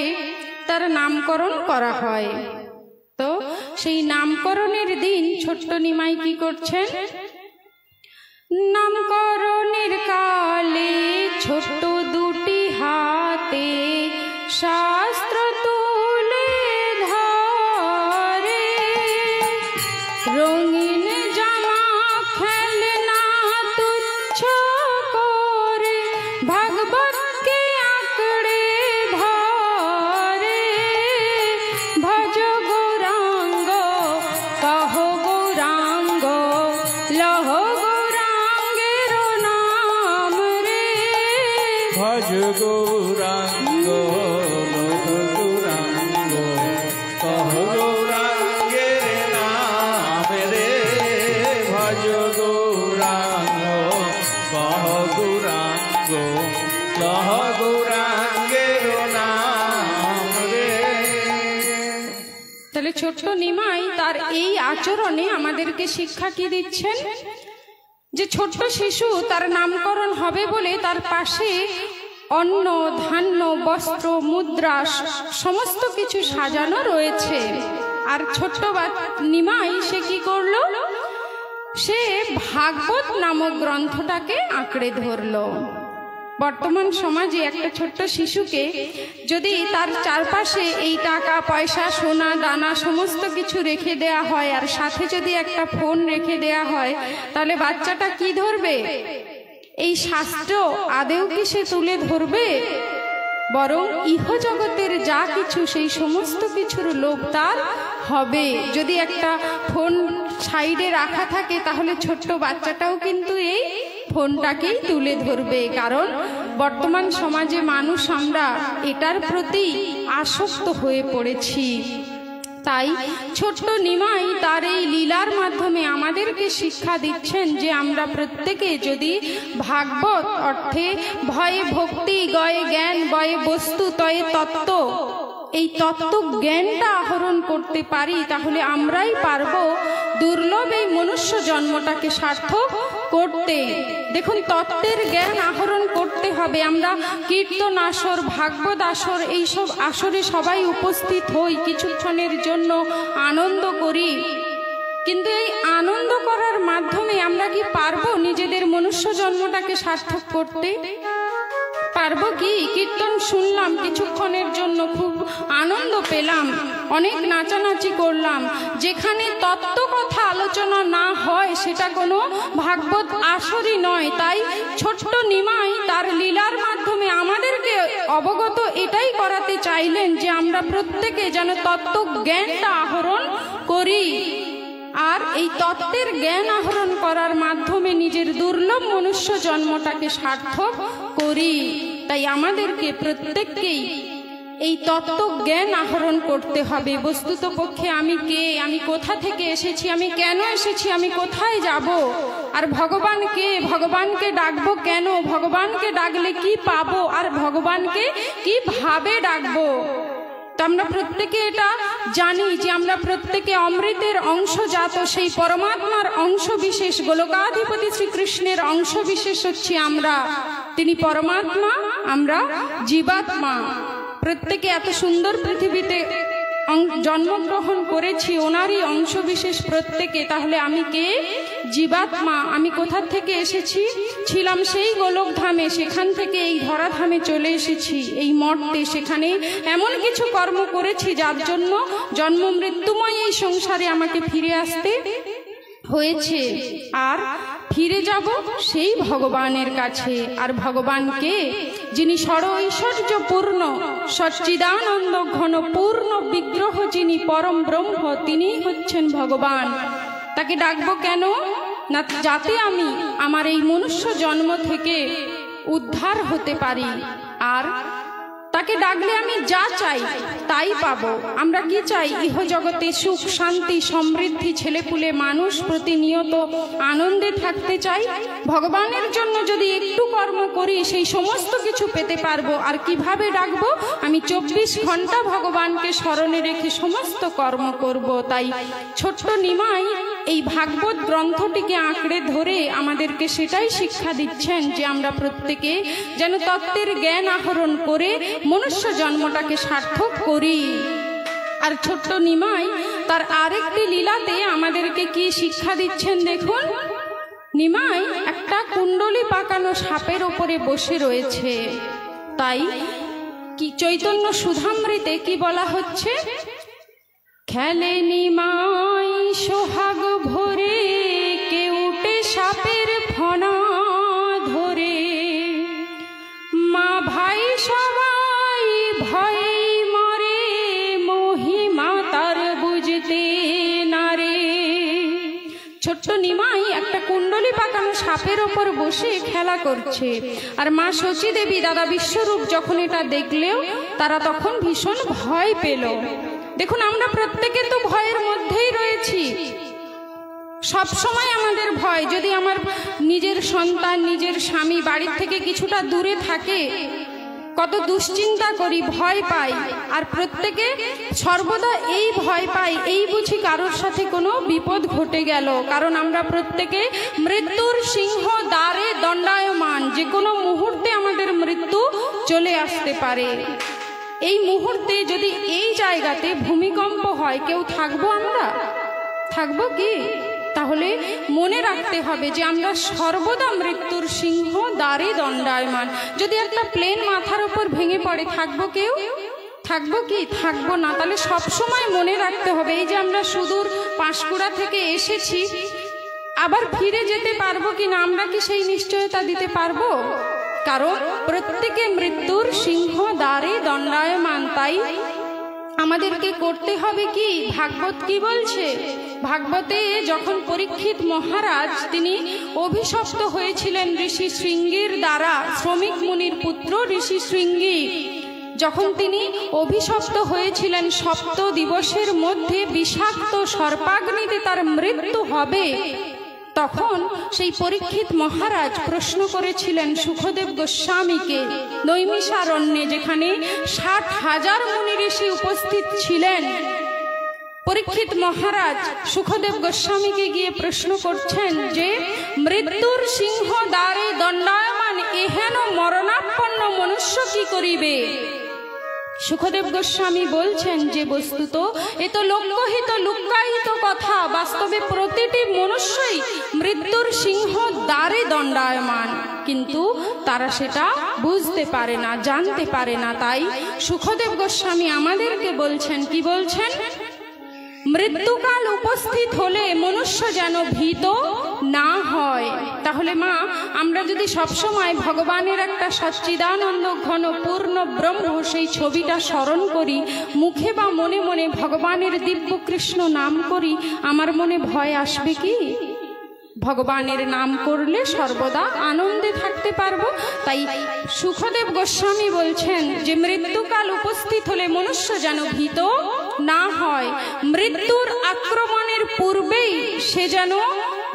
তার নামকরণ করা হয়। তো সেই নামকরণের দিন ছোট্ট নিমাই কি করছেন, নামকরণের কালে ছোট্ট দুটি হাতে শাস্ত্র তুলে ধরে, রঙিন জামা খেলনা তুচ্ছ করে ভাগবতকে আঁকড়ে ধরে। ভজ গৌরাঙ্গ কহ গৌরাঙ্গ লহ গৌরাঙ্গের নাম রে। ভজ গৌরাঙ্গ গৌরাঙ্গ কহ গৌরাঙ্গের নাম রে। ভজ গৌরাঙ্গ কহ গৌরাঙ্গ কহ গৌরাঙ্গের নাম রে। তাহলে ছোট্ট নিমাই তার এই আচরণে আমাদেরকে শিক্ষা কি দিচ্ছেন, যে ছোট্ট শিশু তার নামকরণ হবে বলে তার পাশে অন্ন ধান্য বস্ত্র মুদ্রা সমস্ত কিছু সাজানো রয়েছে। আর ছোট্ট নিমাই সে কি করলো, সে ভাগবত নামক গ্রন্থটাকে আঁকড়ে ধরলো। বর্তমান সমাজে একটা ছোট্ট শিশুকে যদি তার চারপাশে এই টাকা পয়সা সোনা দানা সমস্ত কিছু রেখে দেয়া হয়, আর সাথে যদি একটা ফোন রেখে দেয়া হয়, তাহলে বাচ্চাটা কি ধরবে? এই শাস্ত্র আদেও কি সে তুলে ধরবে? বরং ইহজগতের যা কিছু সেই সমস্ত কিছুর লোভ তার হবে। যদি একটা ফোন সাইডে রাখা থাকে তাহলে ছোট্ট বাচ্চাটাও কিন্তু এই ফোনটাকেই তুলে ধরবে। কারণ বর্তমান সমাজে মানুষ আমরা এটার প্রতি আসক্ত হয়ে পড়েছি। তাই ছোট্ট নিমাই তার এই লীলার মাধ্যমে আমাদেরকে শিক্ষা দিচ্ছেন যে আমরা প্রত্যেকে যদি ভাগবত অর্থে ভয়ে ভক্তি গয়ে জ্ঞান বয়ে বস্তু তয়ে তত্ত্ব, এই তত্ত্ব জ্ঞানটা আহরণ করতে পারি, তাহলে আমরাই পারবো দুর্লভ এই মনুষ্য জন্মটাকে সার্থক করতে। দেখুন, তত্ত্বের জ্ঞান আহরণ করতে হবে। আমরা কীর্তন আসর ভাগবত আসর এইসব আসরে সবাই উপস্থিত হই, কিছুক্ষণের জন্য আনন্দ করি, কিন্তু এই আনন্দ করার মাধ্যমে আমরা কি পারবো নিজেদের মনুষ্য জন্মটাকে সার্থক করতে? পারবো কি? কীর্তন শুনলাম কিছুক্ষণের জন্য, খুব আনন্দ পেলাম, অনেক নাচানাচি করলাম, যেখানে তত্ত্ব কথা আলোচনা না হয় সেটা কোনো ভাগবত আসরই নয়। তাই ছোট্ট নিমাই তার লীলার মাধ্যমে আমাদেরকে অবগত এটাই করাতে চাইলেন যে আমরা প্রত্যেকে যেন তত্ত্ব জ্ঞানটা আহরণ করি, আর এই তত্ত্বের জ্ঞান আহরণ করার মাধ্যমে নিজের দুর্লভ মনুষ্য জন্মটাকে সার্থক করি। তাই আমাদেরকে প্রত্যেককেই এই তত্ত্ব জ্ঞান আহরণ করতে হবে। বস্তুত পক্ষে আমি কে, আমি কোথা থেকে এসেছি, আমি কেন এসেছি, আমি কোথায় যাব, আর ভগবান কে, ভগবানকে ডাকবো কেন, ভগবানকে ডাকলে কি পাবো, আর ভগবানকে কি ভাবে ডাকবো। তো আমরা প্রত্যেকে এটা জানি যে আমরা প্রত্যেকে অমৃতের অংশজাত, সেই পরমাত্মার অংশ বিশেষ, গোলকাধিপতি শ্রীকৃষ্ণের অংশ বিশেষ হচ্ছি আমরা। তিনি পরমাত্মা, আমরা জীবাত্মা। প্রত্যেকে এত সুন্দর পৃথিবীতে জন্মগ্রহণ করেছি, ওনারই অংশ বিশেষ প্রত্যেকে। তাহলে আমি কে? জীবাত্মা। আমি কোথা থেকে এসেছি? ছিলাম সেই গোলক ধামে, সেখান থেকে এই ধরাধামে চলে এসেছি, এই মর্তে। সেখানে এমন কিছু কর্ম করেছি যার জন্য জন্ম মৃত্যুময় এই সংসারে আমাকে ফিরে আসতে হয়েছে। আর ফিরে যাব সেই ভগবানের কাছে। আর ভগবানকে, যিনি ষড় ঐশ্বর্য পূর্ণ, সচ্চিদানন্দ ঘন পূর্ণ বিগ্রহ, যিনি পরম ব্রহ্ম, তিনি হচ্ছেন ভগবান। তাকে ডাকবো কেন? না, যাতে আমি আমার এই মনুষ্য জন্ম থেকে উদ্ধার হতে পারি। আর তাকে ডাকলে আমি যা চাই তাই পাবো। আমরা কি চাই? ইহ জগতে সুখ, শান্তি, সমৃদ্ধি, ছেলেপুলে মানুষ প্রতিনিয়ত আনন্দে থাকতে চাই। ভগবানের জন্য যদি একটু কর্ম করি সেই সমস্ত কিছু পেতে পারবো। আর কিভাবে ডাকবো? আমি 24 ঘন্টা ভগবানকে স্মরণে রেখে সমস্ত কর্ম করব। তাই ছোট্ট নিমাই এই ভাগবত গ্রন্থটিকে আঁকড়ে ধরে আমাদেরকে সেটাই শিক্ষা দিচ্ছেন যে আমরা প্রত্যেকে যেন তত্ত্বের জ্ঞান আহরণ করে মনুষ্য জন্মটাকে সার্থক করি। আর ছোট্ট নিমাই তার আরেকটি লীলাতে আমাদেরকে কি শিক্ষা দিচ্ছেন দেখুন। নিমাই একটা কুণ্ডলি পাকানো সাপের ওপরে বসে রয়েছে। তাই কি চৈতন্য সুধামৃতে কি বলা হচ্ছে? খেলে নিমাই সোহাগ ভরে, কে উঠে সাপের ফনা ধরে, মা ভাই সবাই ভয়ে মরে, মহিমা তার বুঝতে না রে। ছোট্ট নিমাই একটা কুণ্ডলি পাকানো সাপের ওপর বসে খেলা করছে। আর মা শচী দেবী, দাদা বিশ্বরূপ যখন এটা দেখলেও তারা তখন ভীষণ ভয় পেল। দেখুন, আমরা প্রত্যেকে তো ভয়ের মধ্যেই রয়েছি। সব সময় আমাদের ভয়। যদি আমার নিজের সন্তান, নিজের স্বামী বাড়ির থেকে কিছুটা দূরে থাকে, কত দুশ্চিন্তা করি, ভয় পাই। আর প্রত্যেকে সর্বদা এই ভয় পাই, এই বুঝি কারোর সাথে কোনো বিপদ ঘটে গেল। কারণ আমরা প্রত্যেকে মৃত্যুর সিংহ দ্বারে দণ্ডায়মান, যে কোনো মুহূর্তে আমাদের মৃত্যু চলে আসতে পারে। এই মুহূর্তে যদি এই জায়গাতে ভূমিকম্প হয়, কেউ থাকবো? আমরা থাকবো কি? তাহলে মনে রাখতে হবে যে আমরা সর্বদা মৃত্যুর সিংহ দ্বারে দণ্ডায়মান। যদি একটা প্লেন মাথার উপর ভেঙে পড়ে, থাকবো কেউ? থাকবো কি? থাকবো না। তাহলে সবসময় মনে রাখতে হবে এই যে আমরা সুদূর পাঁশকুড়া থেকে এসেছি, আবার ফিরে যেতে পারবো কি না, আমরা কি সেই নিশ্চয়তা দিতে পারবো? কারণ প্রত্যেকে মৃত্যুর সিংহ দ্বারে দণ্ডায়মান। তাই আমাদেরকে করতে হবে কি? ভাগবত কি বলছে? ভাগবতে যখন পরীক্ষিত মহারাজ তিনি অভিশপ্ত হয়েছিলেন ঋষি শৃঙ্গির দ্বারা, শ্রমিক মুনির পুত্র ঋষি শৃঙ্গি, যখন তিনি অভিশপ্ত হয়েছিলেন 7 দিবসের মধ্যে বিষাক্ত সর্পাগ্নিতে তার মৃত্যু হবে, তখন সেই পরীক্ষিত মহারাজ প্রশ্ন করেছিলেন সুখদেব গোস্বামীকে নৈমিষারণ্যে, যেখানে 60,000 মুনি ঋষি উপস্থিত ছিলেন। পরীক্ষিত মহারাজ সুখদেব গোস্বামীকে গিয়ে প্রশ্ন করছেন যে মৃত্যুর সিংহ দ্বারে দণ্ডায়মান এহেন মরণাপন্ন মনুষ্য কি করিবে? সুখদেব গোস্বামী বলছেন যে বস্তুত এ তো লোকহিত লুক্কায়িত কথা, বাস্তবে প্রতিটি মনুষ্যই মৃত্যুর সিংহ দ্বারে দণ্ডায়মান, কিন্তু তারা সেটা বুঝতে পারে না, জানতে পারে না। তাই সুখদেব গোস্বামী আমাদেরকে বলছেন, কি বলছেন? মৃত্যুকাল উপস্থিত হলে মনুষ্য যেন ভীত না হয়। তাহলে মা, আমরা যদি সবসময় ভগবানের একটা সচ্চিদানন্দ ঘন পূর্ণ ব্রহ্ম সেই ছবিটা স্মরণ করি, মুখে বা মনে মনে ভগবানের দিব্য কৃষ্ণ নাম করি, আমার মনে ভয় আসবে কি? ভগবানের নাম করলে সর্বদা আনন্দে থাকতে পারবো। তাই সুখদেব গোস্বামী বলছেন যে মৃত্যুকাল উপস্থিত হলে মনুষ্য যেন ভীত না হয়। মৃত্যুর আক্রমণের পূর্বেই সে যেন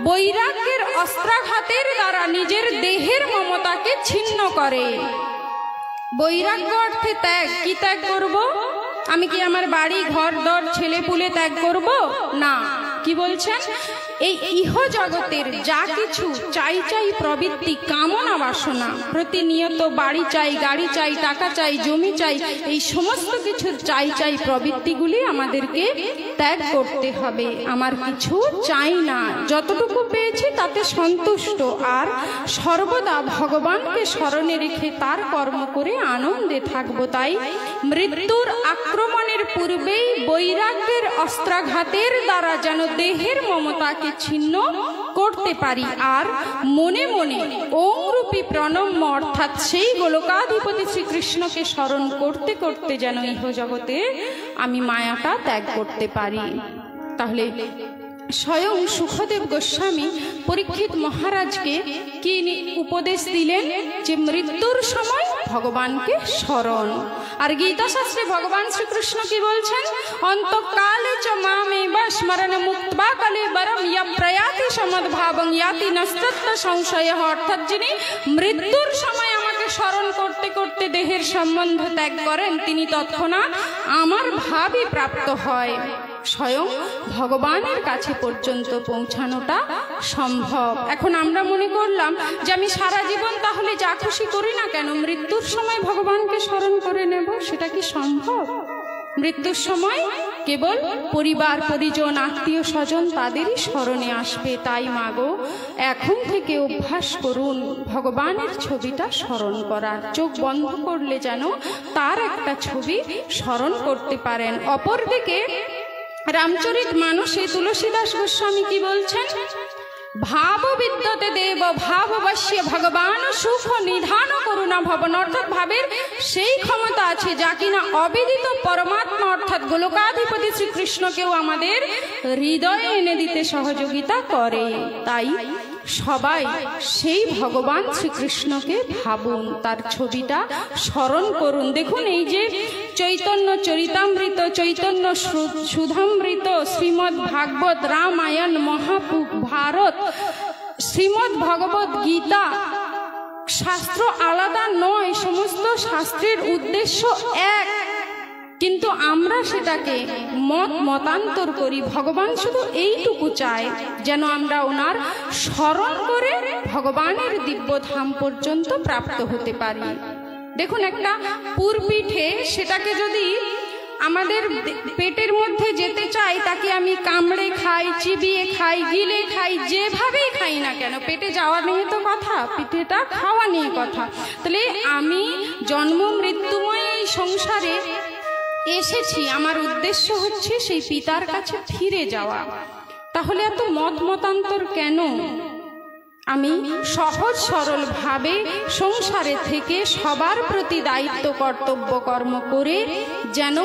বৈরাগ্যের অস্ত্রাঘাতের দ্বারা নিজের দেহের মমতাকে ছিন্ন করে। বৈরাগ্য অর্থে ত্যাগ। কি ত্যাগ করব? আমি কি আমার বাড়ি ঘর দর ছেলে পুলে ত্যাগ করব? না। কি বলছেন? এই ইহ জগতের যা কিছু চাই চাই প্রবৃত্তি, কামনা বাসনা, প্রতিনিয়ত বাড়ি চাই, গাড়ি চাই, টাকা চাই, জমি চাই, এই সমস্ত কিছু চাই চাই প্রবৃত্তিগুলি আমাদেরকে ত্যাগ করতে হবে। আমার কিছু চাই না, যতটুকু পেয়েছি তাতে সন্তুষ্ট, আর সর্বদা ভগবানকে স্মরণে রেখে তার কর্ম করে আনন্দে থাকবো। তাই মৃত্যুর আক্রমণের পূর্বেই বৈরাগ্যের অস্ত্রাঘাতের দ্বারা যেন দেহের মমতাকে ছিন্ন করতে পারি, আর মনে মনে ওং রূপী প্রণম্য অর্থাৎ সেই গোলকাধিপতি শ্রীকৃষ্ণকে স্মরণ করতে করতে যেন ইহ জগতে আমি মায়াটা ত্যাগ করতে পারি। তাহলে স্বয়ং সুখদেব গোস্বামী পরীক্ষিত মহারাজকে কি উপদেশ দিলেন? যে মৃত্যুর সময় ভগবানকে স্মরণ। আর গীতা শাস্ত্রে ভগবান শ্রীকৃষ্ণ কি বলছেন? অন্তকালে চ মামেব স্মরণ মুক্ত্বা কলেবরম ইয় প্রয়াতি সমদ্ভাবং ইয়াতি নস্তত্ব সংশয়ঃ। অর্থাৎ যিনি মৃত্যুর সময় আমাকে স্মরণ করতে করতে দেহের সম্বন্ধ ত্যাগ করেন, তিনি তৎক্ষণাৎ আমার ভাবই প্রাপ্ত হয়। স্বয়ং ভগবানের কাছে পর্যন্ত পৌঁছানোটা সম্ভব। এখন আমরা মনে করলাম যে আমি সারা জীবন তাহলে যা খুশি করি না কেন, মৃত্যুর সময় ভগবানকে স্মরণ করে নেব, সেটা কি সম্ভব? মৃত্যুর সময় কেবল পরিবার পরিজন আত্মীয় স্বজন তাদেরই স্মরণে আসবে। তাই মাগো, এখন থেকে অভ্যাস করুন ভগবানের ছবিটা স্মরণ করার। চোখ বন্ধ করলে যেন তার একটা ছবি স্মরণ করতে পারেন। অপরদিকে রামচরিত মানসে তুলসীদাস গোস্বামী কি বলছেন? ভাব বিদ্যতে দেব ভাববশ্য ভগবান সুখ নিধান করুণা ভবন। অর্থাৎ ভাবের সেই ক্ষমতা আছে যা কিনা অবিদিত পরমাত্মা অর্থাৎ গোলকাধিপতি শ্রীকৃষ্ণকেও আমাদের হৃদয়ে এনে দিতে সহযোগিতা করে। তাই সবাই সেই ভগবান শ্রীকৃষ্ণকে ভাবুন, তার ছবিটা স্মরণ করুন। দেখুন, এই যে চৈতন্য চরিতামৃত, চৈতন্য সুধামৃত, শ্রীমদ্ ভাগবত, রামায়ণ, মহাভারত, শ্রীমদ্ ভগবত গীতা, শাস্ত্র আলাদা নয়, সমস্ত শাস্ত্রের উদ্দেশ্য এক, কিন্তু আমরা সেটাকে মতান্তর করি। ভগবান শুধু এইটুকু চায় যেন আমরা ওনার স্মরণ করে ভগবানের দিব্য ধাম পর্যন্ত প্রাপ্ত হতে পারি। দেখুন, একটা পুরপিঠে সেটাকে যদি আমাদের পেটের মধ্যে যেতে চাই, তাকে আমি কামড়ে খাই, চিবিয়ে খাই, গিলে খাই, যেভাবেই খাই না কেন, পেটে যাওয়া নিয়ে তো কথা, পিঠেটা খাওয়া নিয়ে কথা। তাহলে আমি জন্ম মৃত্যুময় এই সংসারে এসেছি, আমার উদ্দেশ্য হচ্ছে সেই পিতার কাছে ফিরে যাওয়া। তাহলে এত মতান্তর কেন? আমি সহজ সরল ভাবে সংসারে থেকে সবার প্রতি দায়িত্ব কর্তব্য কর্ম করে যেন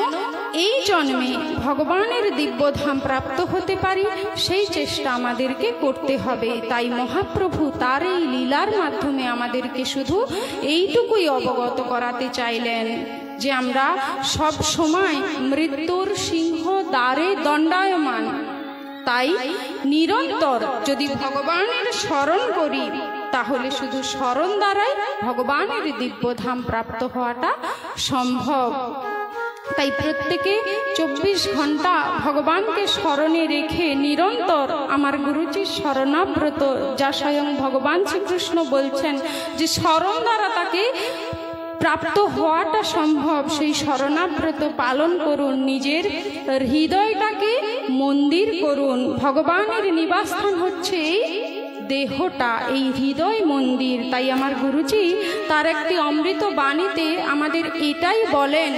এই জন্মে ভগবানের দিব্যধাম প্রাপ্ত হতে পারি, সেই চেষ্টা আমাদেরকে করতে হবে। তাই মহাপ্রভু তার এই লীলার মাধ্যমে আমাদেরকে শুধু এইটুকুই অবগত করাতে চাইলেন যে আমরা সব সময় মৃত্যুর সিংহ দ্বারে দণ্ডায়মান। তাই নিরন্তর যদি ভগবানের স্মরণ করি, তাহলে শুধু স্মরণ দ্বারাই ভগবানের দিব্যধাম প্রাপ্ত হওয়াটা সম্ভব। তাই প্রত্যেকে 24 ঘন্টা ভগবানকে স্মরণে রেখে নিরন্তর আমার গুরুজির শরণাব্রত, যা স্বয়ং ভগবান শ্রীকৃষ্ণ বলছেন যে স্মরণ দ্বারা তাকে প্রাপ্ত হওয়াটা সম্ভব, সেই শরণাব্রত পালন করুন। নিজের হৃদয়টাকে মন্দির করুন। ভগবানের নিবাসস্থান হচ্ছে এই দেহটা, এই হৃদয় মন্দির। তাই আমার গুরুজি তার একটি অমৃত বাণীতে আমাদের এটাই বলেন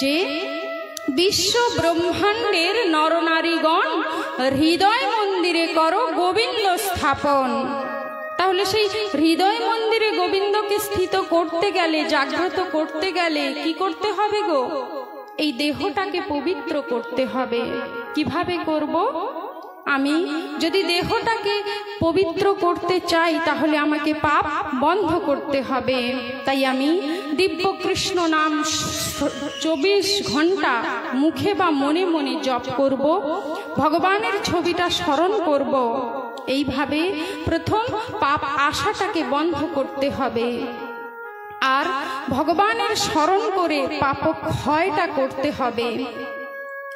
যে বিশ্ব ব্রহ্মাণ্ডের নরনারীগণ হৃদয় মন্দিরে করো গোবিন্দ স্থাপন। তাহলে সেই হৃদয় মন্দিরে গোবিন্দকে স্থিত করতে গেলে, জাগ্রত করতে গেলে কি করতে হবে গো? এই দেহটাকে পবিত্র করতে হবে। কিভাবে করব? আমি যদি দেহটাকে পবিত্র করতে চাই, তাহলে আমাকে পাপ বন্ধ করতে হবে। তাই আমি দিব্য কৃষ্ণ নাম 24 ঘন্টা মুখে বা মনে মনে জপ করব, ভগবানের ছবিটা স্মরণ করব। এইভাবে প্রথম পাপ আশাটাকে বন্ধ করতে হবে। আর ভগবানের স্মরণ করে পাপ ক্ষয়টা করতে হবে।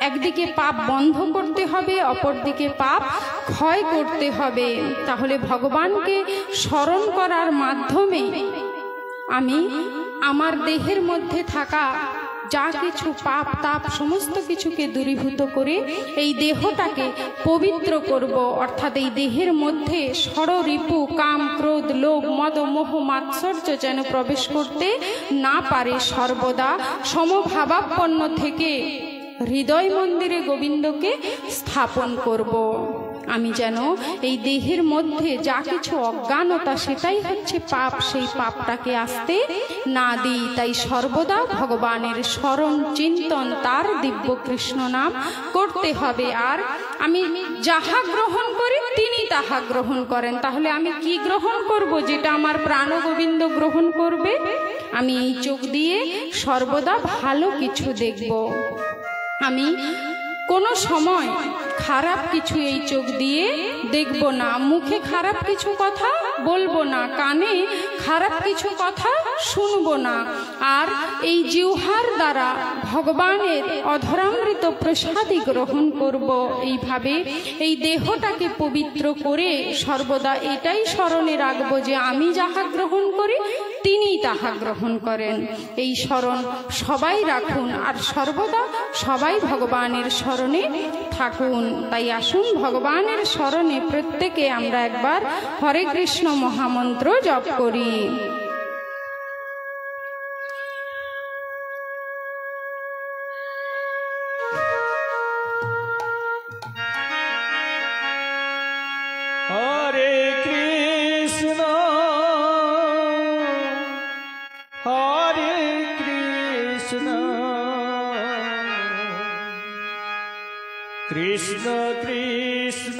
একদিকে পাপ বন্ধ করতে হবে, অপরদিকে পাপ ক্ষয় করতে হবে। তাহলে ভগবানকে স্মরণ করার মাধ্যমে আমি আমার দেহের মধ্যে থাকা যা কিছু পাপ তাপ সমস্ত কিছুকে দূরীভূত করে এই দেহটাকে পবিত্র করব। অর্থাৎ এই দেহের মধ্যে ষড়রিপু কাম ক্রোধ লোভ মদ মোহ মাৎসর্য যেন প্রবেশ করতে না পারে। সর্বদা সমভাবাপন্ন থেকে হৃদয় মন্দিরে গোবিন্দকে স্থাপন করব। আমি যেন এই দেহের মধ্যে যা কিছু অজ্ঞানতা সেটাই হচ্ছে পাপ, সেই পাপটাকে আসতে না দিই। তাই সর্বদা ভগবানের স্মরণ চিন্তন তার দিব্য কৃষ্ণ নাম করতে হবে। আর আমি যাহা গ্রহণ করি তিনি তাহা গ্রহণ করেন। তাহলে আমি কি গ্রহণ করব? যেটা আমার প্রাণ গোবিন্দ গ্রহণ করবে। আমি এই চোখ দিয়ে সর্বদা ভালো কিছু দেখব। আমি কোনো সময় খারাপ কিছু এই চোখ দিয়ে দেখব না, মুখে খারাপ কিছু কথা বলবো না, কানে খারাপ কিছু কথা শুনবো না। আর এই জিহ্বার দ্বারা ভগবানের অধরামৃত প্রসাদী গ্রহণ করব। এইভাবে এই দেহটাকে পবিত্র করে সর্বদা এটাই স্মরণে রাখবো যে আমি যাহা গ্রহণ করি তিনি তাহা গ্রহণ করেন। এই স্মরণ সবাই রাখুন আর সর্বদা সবাই ভগবানের স্মরণে থাকুন। তাই আসুন ভগবানের স্মরণে প্রত্যেকে আমরা একবার হরে কৃষ্ণ মহামন্ত্র জপ করি। হরে কৃষ্ণ হরে কৃষ্ণ কৃষ্ণ কৃষ্ণ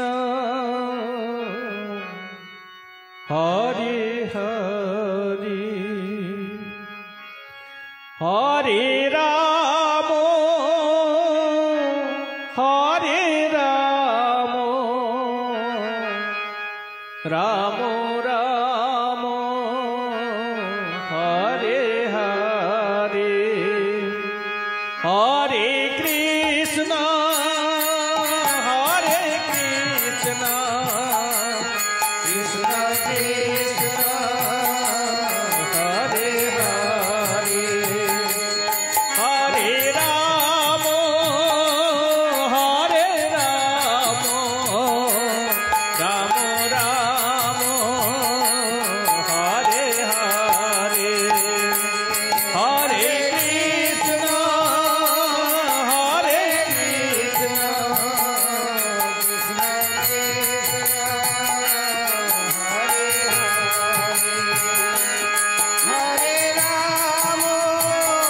হরে হরে হরে রাম হরে রাম রাম রাম হরে হরে হরে কৃষ্ণ হরে কৃষ্ণ কৃষ্ণ কৃষ্ণ হরে হরে হরে রাম হরে রাম রাম রাম হরে হরে হরে কৃষ্ণ হরে কৃষ্ণ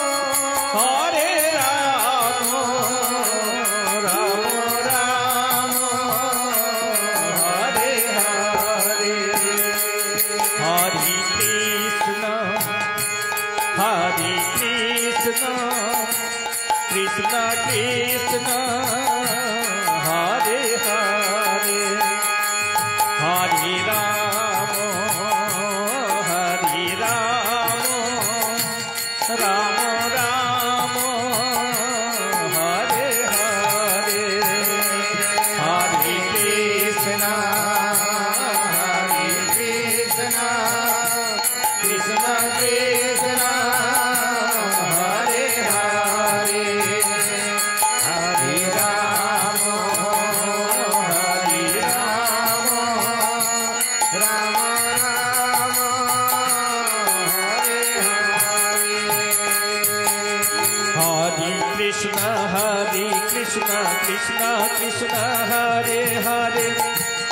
হরে রাম রাম রাম হরে হরে হরে কৃষ্ণ কৃষ্ণ কৃষ্ণ হরে হরে হরে রাম রাম রাম হরে হরে হরে কৃষ্ণ কৃষ্ণ কৃষ্ণ হরে হরে হরে রাম রাম রাম হরে কৃষ্ণ কৃষ্ণ কৃষ্ণ হরে হরে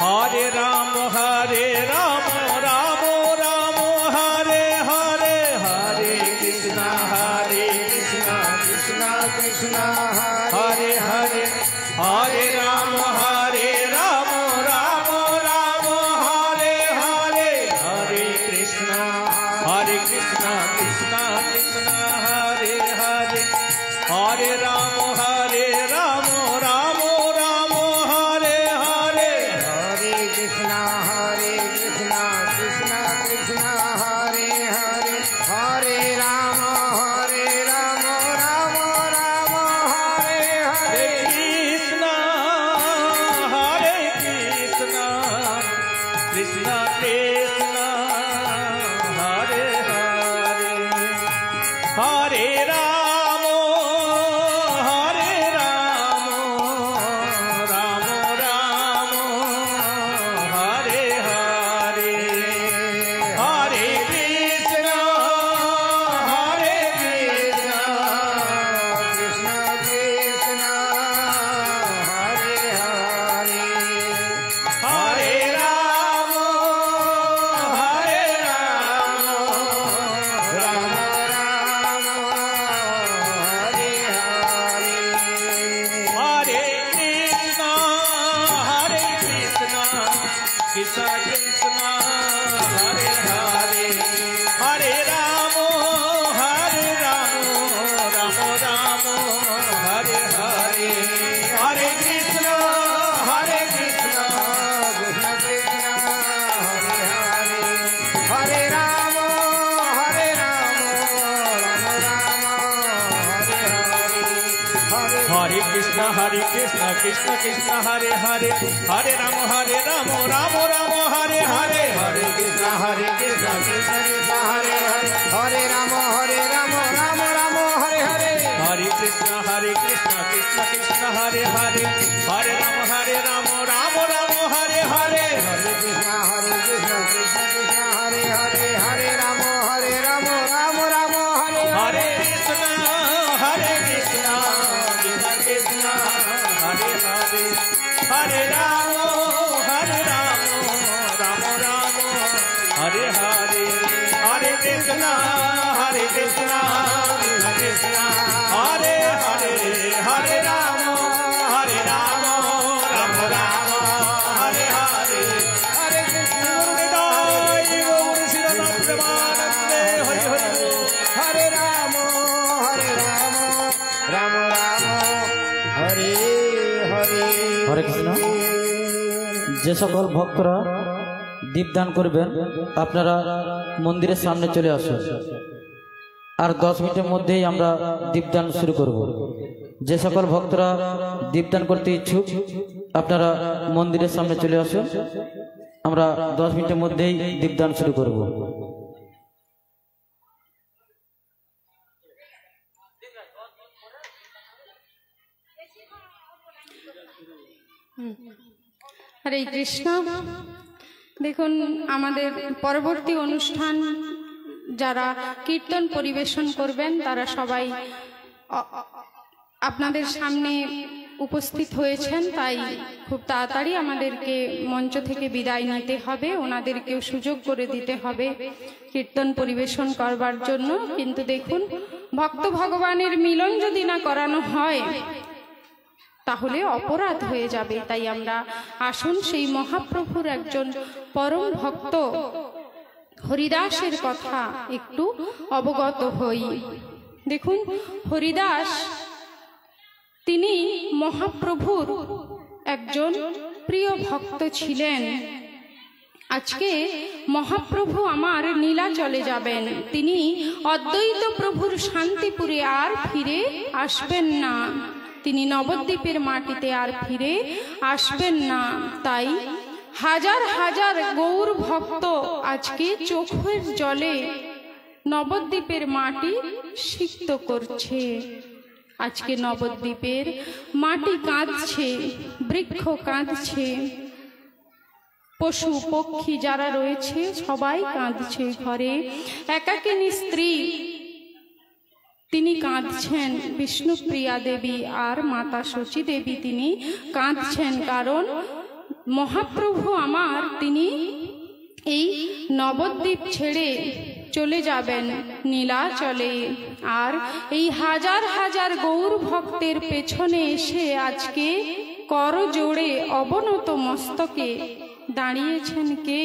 হরে রাম রাম রাম হরে হরে হরে কৃষ্ণ কৃষ্ণ কৃষ্ণ হরে হরে হরে রাম রাম রাম হরে হরে হরে কৃষ্ণ কৃষ্ণ কৃষ্ণ হরে হরে হরে রাম রাম রাম হরে হরে হরে কৃষ্ণ हरे कृष्ण कृष्ण कृष्ण हरे हरे हरे राम राम राम हरे हरे हरे कृष्ण कृष्ण कृष्ण हरे हरे हरे राम राम राम हरे हरे हरे कृष्ण कृष्ण कृष्ण हरे हरे हरे राम राम राम हरे हरे हरे कृष्ण कृष्ण कृष्ण हरे हरे हरे राम राम राम हरे हरे कृष्ण कृष्ण कृष्ण हरे हरे हरे राम राम राम हरे हरे हरे कृष्ण कृष्ण कृष्ण हरे हरे हरे राम राम राम हरे हरे हरे कृष्ण हरे हरे राम राम राम हरे हरे हरे कृष्ण যে সকল ভক্তরা দীপদান করবেন আপনারা মন্দিরের সামনে চলে আসুন আর 10 মিনিটের মধ্যেই আমরা দীপদান শুরু করব যে সকল ভক্তরা দীপদান করতে ইচ্ছুক আপনারা মন্দিরের সামনে চলে আসুন আমরা 10 মিনিটের মধ্যেই দীপদান শুরু করব হরে কৃষ্ণ। দেখুন আমাদের পরবর্তী অনুষ্ঠান যারা কীর্তন পরিবেশন করবেন তারা সবাই আপনাদের সামনে উপস্থিত হয়েছেন, তাই খুব তাড়াতাড়ি আমাদেরকে মঞ্চ থেকে বিদায় নিতে হবে, ওনাদেরকেও সুযোগ করে দিতে হবে কীর্তন পরিবেশন করবার জন্য। কিন্তু দেখুন ভক্ত ভগবানের মিলন যদি না করানো হয় তাহলে অপরাধ হয়ে যাবে। তাই আমরা আসুন সেই মহাপ্রভুর একজন পরম ভক্ত হরিদাসের কথা একটু অবগত হই। দেখুন হরিদাস তিনি মহাপ্রভুর একজন প্রিয় ভক্ত ছিলেন। আজকে মহাপ্রভু আমার নীলাচলে যাবেন, তিনি অদ্বৈত প্রভুর শান্তিপুরে আর ফিরে আসবেন না, তিনি নবদ্বীপের মাটিতে আর ফিরে আসবেন না। তাই হাজার হাজার গৌর ভক্ত আজকে চোখের জলে নবদ্বীপের মাটি সিক্ত করছে। আজকে নবদ্বীপের মাটি কাঁদছে, বৃক্ষ কাঁদছে, পশু পক্ষী যারা রয়েছে সবাই কাঁদছে। ঘরে একাকিনী স্ত্রী তিনি কাঁদছেন, বিষ্ণুপ্রিয়া দেবী আর মাতা শচী দেবী তিনি কাঁদছেন, কারণ মহাপ্রভু আমার তিনি এই নবদ্বীপ ছেড়ে চলে যাবেন নীলাচলে। আর এই হাজার হাজার গৌর ভক্তের পেছনে এসে আজকে কর জোড়ে অবনত মস্তকে দাঁড়িয়েছেন কে?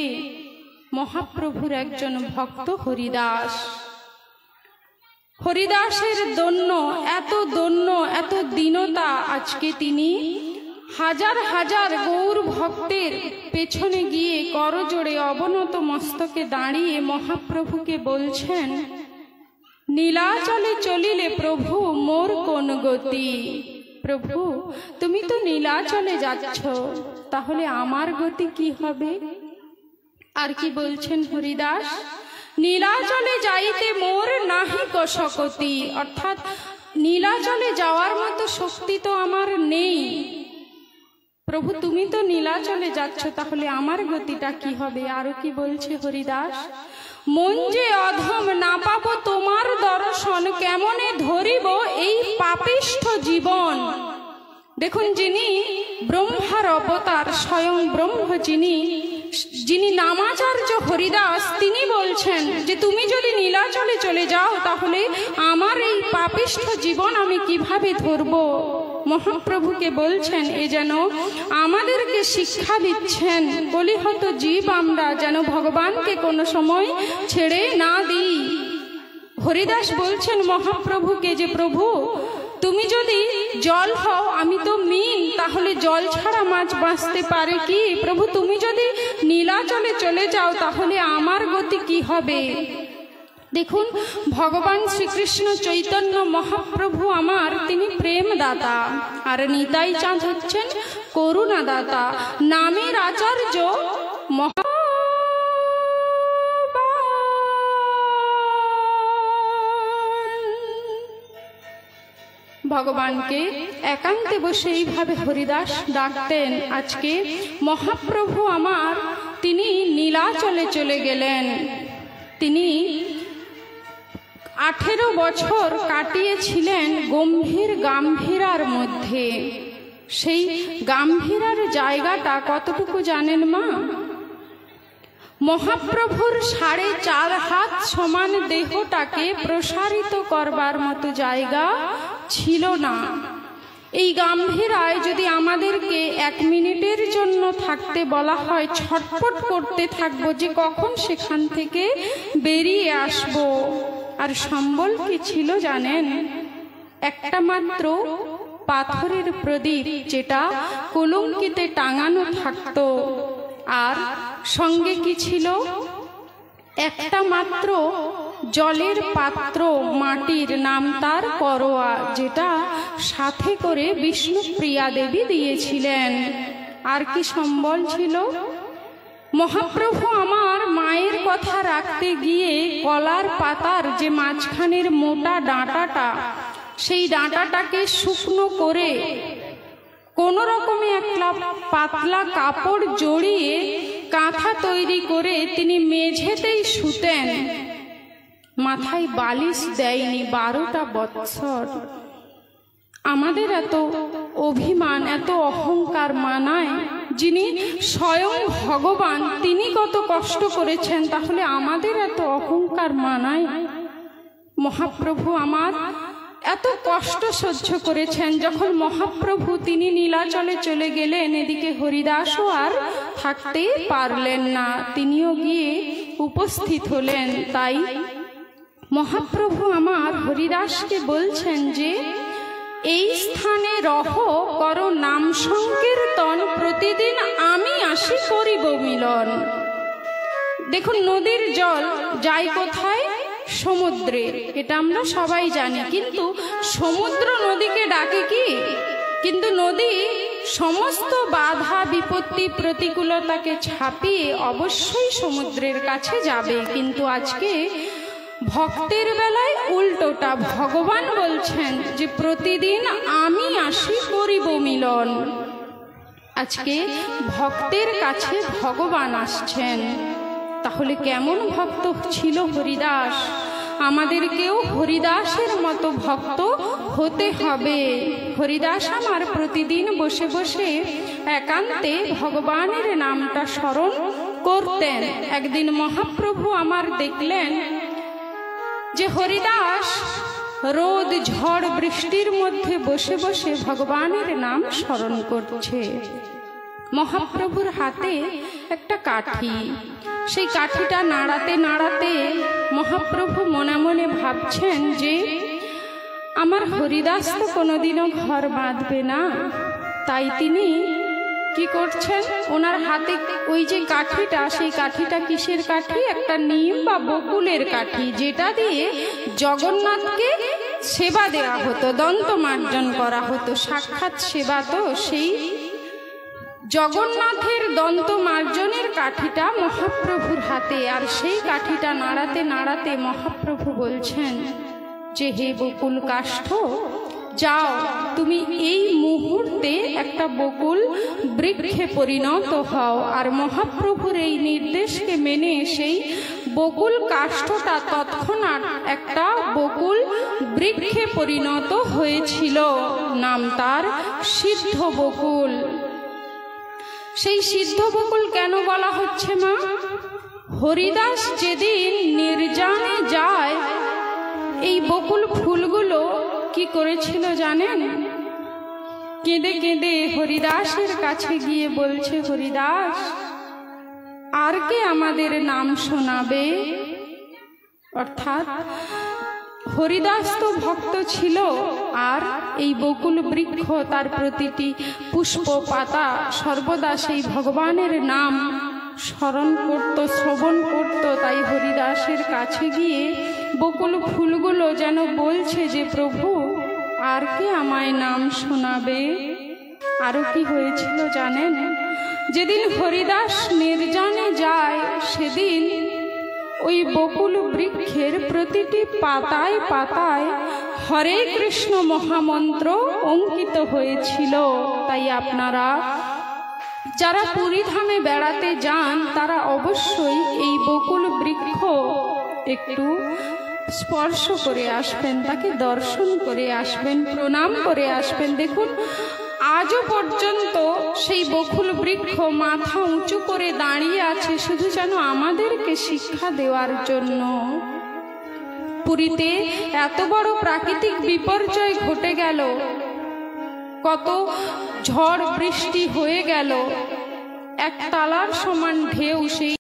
মহাপ্রভুর একজন ভক্ত হরিদাস। হরিদাসের দন্য, এত দীনতা, আজকে তিনি হাজার হাজার গৌর ভক্তের পেছনে গিয়ে করজোড়ে অবনত মস্তকে দাঁড়িয়ে মহাপ্রভুকে বলছেন, নীলাচলে চলিলে প্রভু মোর কোন গতি? প্রভু তুমি তো নীলাচলে যাচ্ছ, তাহলে আমার গতি কি হবে? আর কি বলছেন হরিদাস? নীলাচলে যাইতে মোর নাহি শক্তি, অর্থাৎ নীলাচলে যাওয়ার মতো শক্তি তো আমার নেই। প্রভু তুমি তো নীলাচলে যাচ্ছ, তাহলে আমার গতিটা কি হবে? আরো কি বলছে হরিদাস? মন যে অধম না পাবো তোমার দর্শন, কেমনে ধরিব এই পাপিষ্ঠ জীবন। দেখুন যিনি ব্রহ্মার অবতার, স্বয়ং ব্রহ্ম, যিনি নামাচার্য হরিদাস, তিনি বলছেন যে তুমি যদি নীলাচলে চলে যাও তাহলে আমার এই পাপিষ্ঠ জীবন আমি কিভাবে ধরব? মহাপ্রভুকে বলছেন, এ যেন আমাদেরকে শিক্ষা দিচ্ছেন, কলিহত জীব আমরা যেন ভগবানকে কোনো সময় ছেড়ে না দিই। হরিদাস বলছেন মহাপ্রভুকে যে প্রভু তুমি যদি জল হও, আমি তো মীন, তাহলে জল ছাড়া মাছ বাঁচতে পারে কি? প্রভু তুমি যদি নীলাচলে চলে যাও তাহলে আমার গতি কি হবে? দেখুন, ভগবান শ্রীকৃষ্ণ চৈতন্য মহাপ্রভু আমার তিনি প্রেমদাতা, আর নিতাই চাঁদ হচ্ছেন করুণাদাতা। নামের আচার্য ভগবানকে একান্তে বসে এইভাবে হরিদাস ডাকতেন। আজকে মহাপ্রভু আমার তিনি নীলাচলে চলে গেলেন। তিনি 18 বছর কাটিয়েছিলেন গম্ভীর গাম্ভীরার মধ্যে। সেই গাম্ভীরার জায়গাটা কতটুকু জানেন মা? মহাপ্রভুর 4.5 হাত সমান দেহটাকে প্রসারিত করবার মতো জায়গা ছিল না। এই গাম্ভীরায় যদি আমাদেরকে 1 মিনিটের জন্য থাকতে বলা হয়, ছটফট করতে থাকবো যে কখন সেখান থেকে বেরিয়ে আসব। আর সম্বল কি ছিল জানেন? একটা মাত্র পাথরের প্রদীপ, যেটা কলঙ্কিতে টাঙানো থাকতো। আর সঙ্গে কি ছিল? একটা মাত্র জলের পাত্র, মাটির, নাম তার করোয়া, যেটা সাথে করে বিষ্ণুপ্রিয়া দেবী দিয়েছিলেন। আর কি সম্বল ছিল? মহাপ্রভু আমার মায়ের কথা রাখতে গিয়ে কলার পাতার যে মাঝখানের মোটা ডাঁটাটা, সেই ডাঁটাটাকে শুকনো করে কোনো রকমে একটা পাতলা কাপড় জড়িয়ে কাঁথা তৈরি করে তিনি মেঝেতেই শুতেন। মাথায় বালিশ দেয়নি 12টা বৎসর। আমাদের এত অভিমান, এত অহংকার মানায়? যিনি স্বয়ং ভগবান তিনি কত কষ্ট করেছেন, তাহলে আমাদের এত অহংকার মানায়? মহাপ্রভু আমার এত কষ্ট সহ্য করেছেন। যখন মহাপ্রভু তিনি নীলাচলে চলে গেলেন, এদিকে হরিদাসও আর থাকতে পারলেন না, তিনিও গিয়ে উপস্থিত হলেন। তাই মহাপ্রভু আমার হরিদাসকে বলছেন যে এই স্থানে রহ, করো নাম সংকীর্তন, প্রতিদিন আমি আসি করিব মিলন। দেখুন, নদীর জল যায় কোথায়? সমুদ্রে। এটা আমরা সবাই জানি, কিন্তু সমুদ্র নদীকে ডাকে কি? কিন্তু নদী সমস্ত বাধা বিপত্তি প্রতিকূলতাকে ছাপিয়ে অবশ্যই সমুদ্রের কাছে যাবে। কিন্তু আজকে ভক্তের বেলায় উল্টোটা, ভগবান বলছেন যে প্রতিদিন আমি আসি করিব মিলন। আজকে ভক্তের কাছে ভগবান আসছেন। তাহলে কেমন ভক্ত ছিল হরিদাস? আমাদেরকেও হরিদাসের মতো ভক্ত হতে হবে। হরিদাস আমার প্রতিদিন বসে বসে একান্তে ভগবানের নামটা স্মরণ করতেন। একদিন মহাপ্রভু আমার দেখলেন যে হরিদাস রোদ ঝড় বৃষ্টির মধ্যে বসে বসে ভগবানের নাম স্মরণ করছে। মহাপ্রভুর হাতে একটা কাঠি, সেই কাঠিটা নাড়াতে নাড়াতে মহাপ্রভু মনে মনে ভাবছেন যে আমার হরিদাস তো কোনোদিনও ঘর বাঁধবে না। তাই তিনি কি করছেন? ওনার হাতে ওই যে কাঠিটা, সেই কাঠিটা কিসের কাঠি? একটা নিম বা বকুলের কাঠি, যেটা দিয়ে জগন্নাথকে সেবা দেওয়া হতো, দন্তমার্জন করা হতো। সাক্ষাৎ সেবা তো, সেই জগন্নাথের দন্ত মার্জনের কাঠিটা মহাপ্রভুর হাতে। আর সেই কাঠিটা নাড়াতে নাড়াতে মহাপ্রভু বলছেন যে হে বকুল কাষ্ঠ, যাও তুমি এই মুহূর্তে একটা বকুল বৃক্ষে পরিণত হও। আর মহাপ্রভুর এই নির্দেশকে মেনে সেই বকুল কাষ্ঠটা তৎক্ষণাৎ একটা বকুল বৃক্ষে পরিণত হয়েছিল। নাম তার সিদ্ধ বকুল। সেই সিদ্ধ বকুল কেন বলা হচ্ছে মা? হরিদাস যেদিন নির্জানে যায়, এই বকুল ফুলগুলো কি করেছিল জানেন? কেঁদে কেঁদে হরিদাসের কাছে গিয়ে বলছে, হরিদাস আর কে আমাদের নাম শোনাবে? অর্থাৎ হরিদাস তো ভক্ত ছিল, আর এই বকুল বৃক্ষ তার প্রতিটি পুষ্প পাতা সর্বদা সেই ভগবানের নাম স্মরণ করত, শ্রবণ করত। তাই হরিদাসের কাছে গিয়ে বকুল ফুলগুলো যেন বলছে যে প্রভু আর কে আমায় নাম শোনাবে। আরও কি হয়েছিল জানেন? যেদিন হরিদাস নির্জনে যায় সেদিন ওই বকুল বৃক্ষের প্রতিটি পাতায় পাতায় হরে কৃষ্ণ মহামন্ত্র অঙ্কিত হয়েছিল। তাই আপনারা যারা পুরীধামে বেড়াতে যান তারা অবশ্যই এই বকুল বৃক্ষ একটু স্পর্শ করে আসবেন, তাকে দর্শন করে আসবেন, প্রণাম করে আসবেন। দেখুন আজও পর্যন্ত সেই বকুল বৃক্ষ মাথা উঁচু করে দাঁড়িয়ে আছে, শুধু যেন আমাদেরকে শিক্ষা দেওয়ার জন্য। পুরীতে এত বড় প্রাকৃতিক বিপর্যয় ঘটে গেল, কত ঝড় বৃষ্টি হয়ে গেল, এক তালার সমান ঢেউ সেই